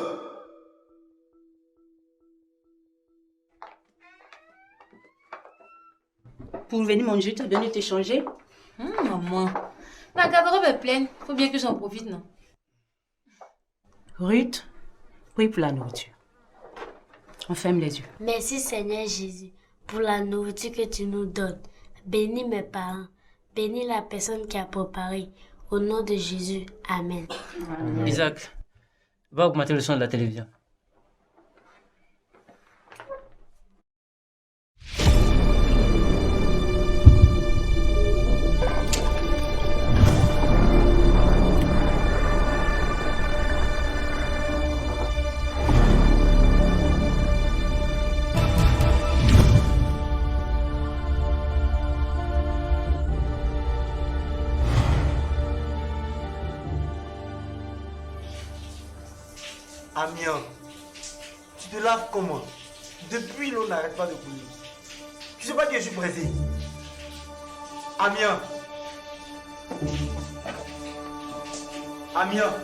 Pour venir manger, tu as bien dû t'échanger. Maman, ma garde-robe est pleine. Faut bien que j'en profite, non? Ruth, prie pour la nourriture. On ferme les yeux. Merci Seigneur Jésus pour la nourriture que tu nous donnes. Bénis mes parents. Bénis la personne qui a préparé. Au nom de Jésus. Amen. Isaac, va augmenter le son de la télévision. Amiens, tu te laves comment? Depuis l'eau n'arrête pas de couler. Tu sais pas que je suis pressé. Amiens. Amiens.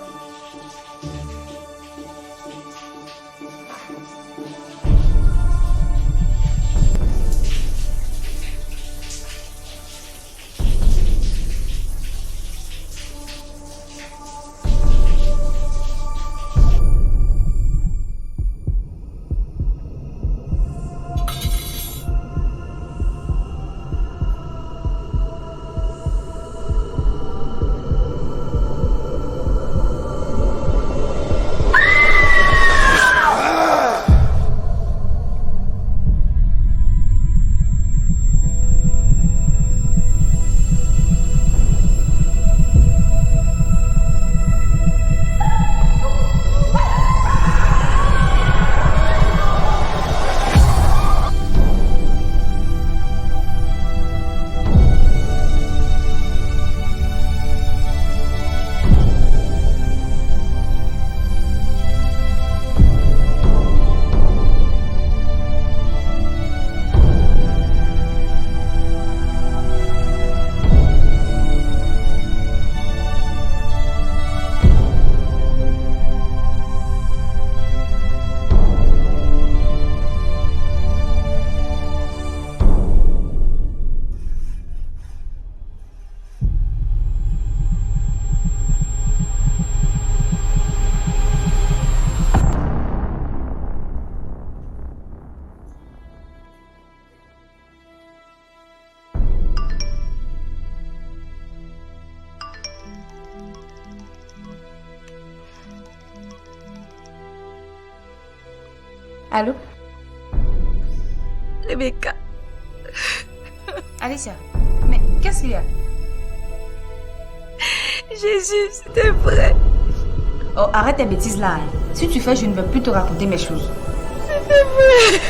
Allô? Rebecca. Alicia, mais qu'est-ce qu'il y a? Jésus, c'était vrai. Oh, arrête tes bêtises là. Si tu fais, je ne veux plus te raconter mes choses. C'était vrai.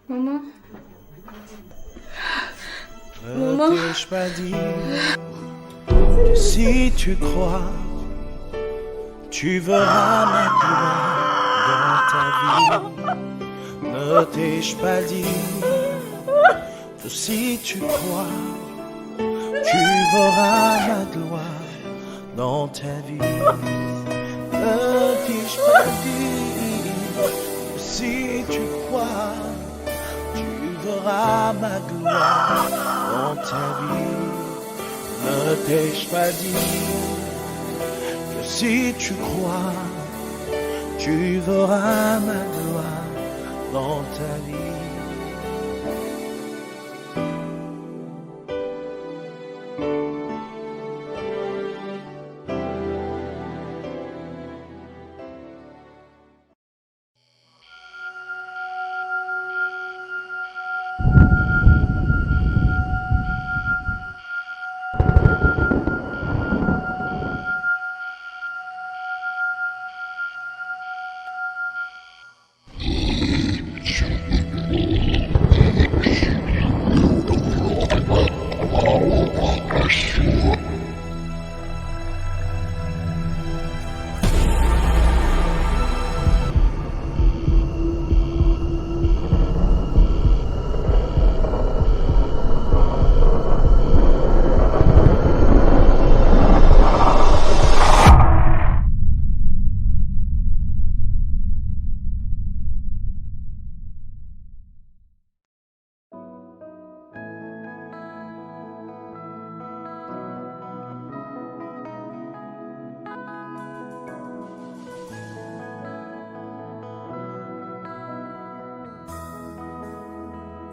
Maman. Ne t'ai-je pas dit que si tu crois, tu verras ma gloire dans ta vie. Ne t'ai-je pas dit que si tu crois, tu verras ma gloire dans ta vie. Ne t'ai-je pas dit que si tu crois, tu verras ma gloire dans ta vie. Ne t'ai-je pas dit que si tu crois, tu verras ma gloire dans ta vie.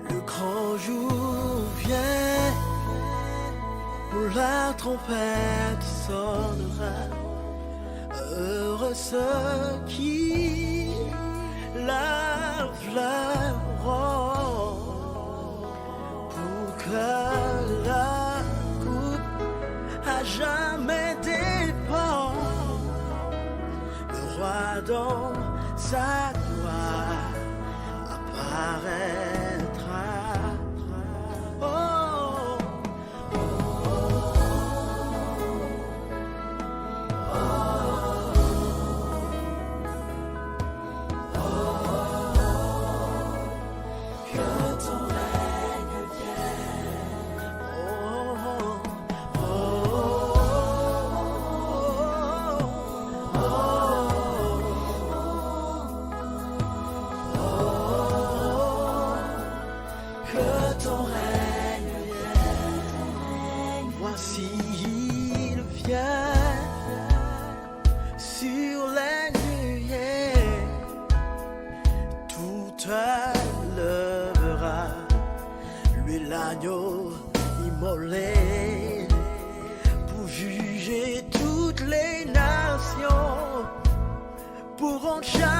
Le grand jour vient où la trompette sonnera. Heureux ceux qui la flaireront pour que la coupe à jamais dépend. Le roi dans sa gloire apparaîtra. Voici il vient sur les nuées, tout levera, lui l'agneau immolé, pour juger toutes les nations, pour en chasser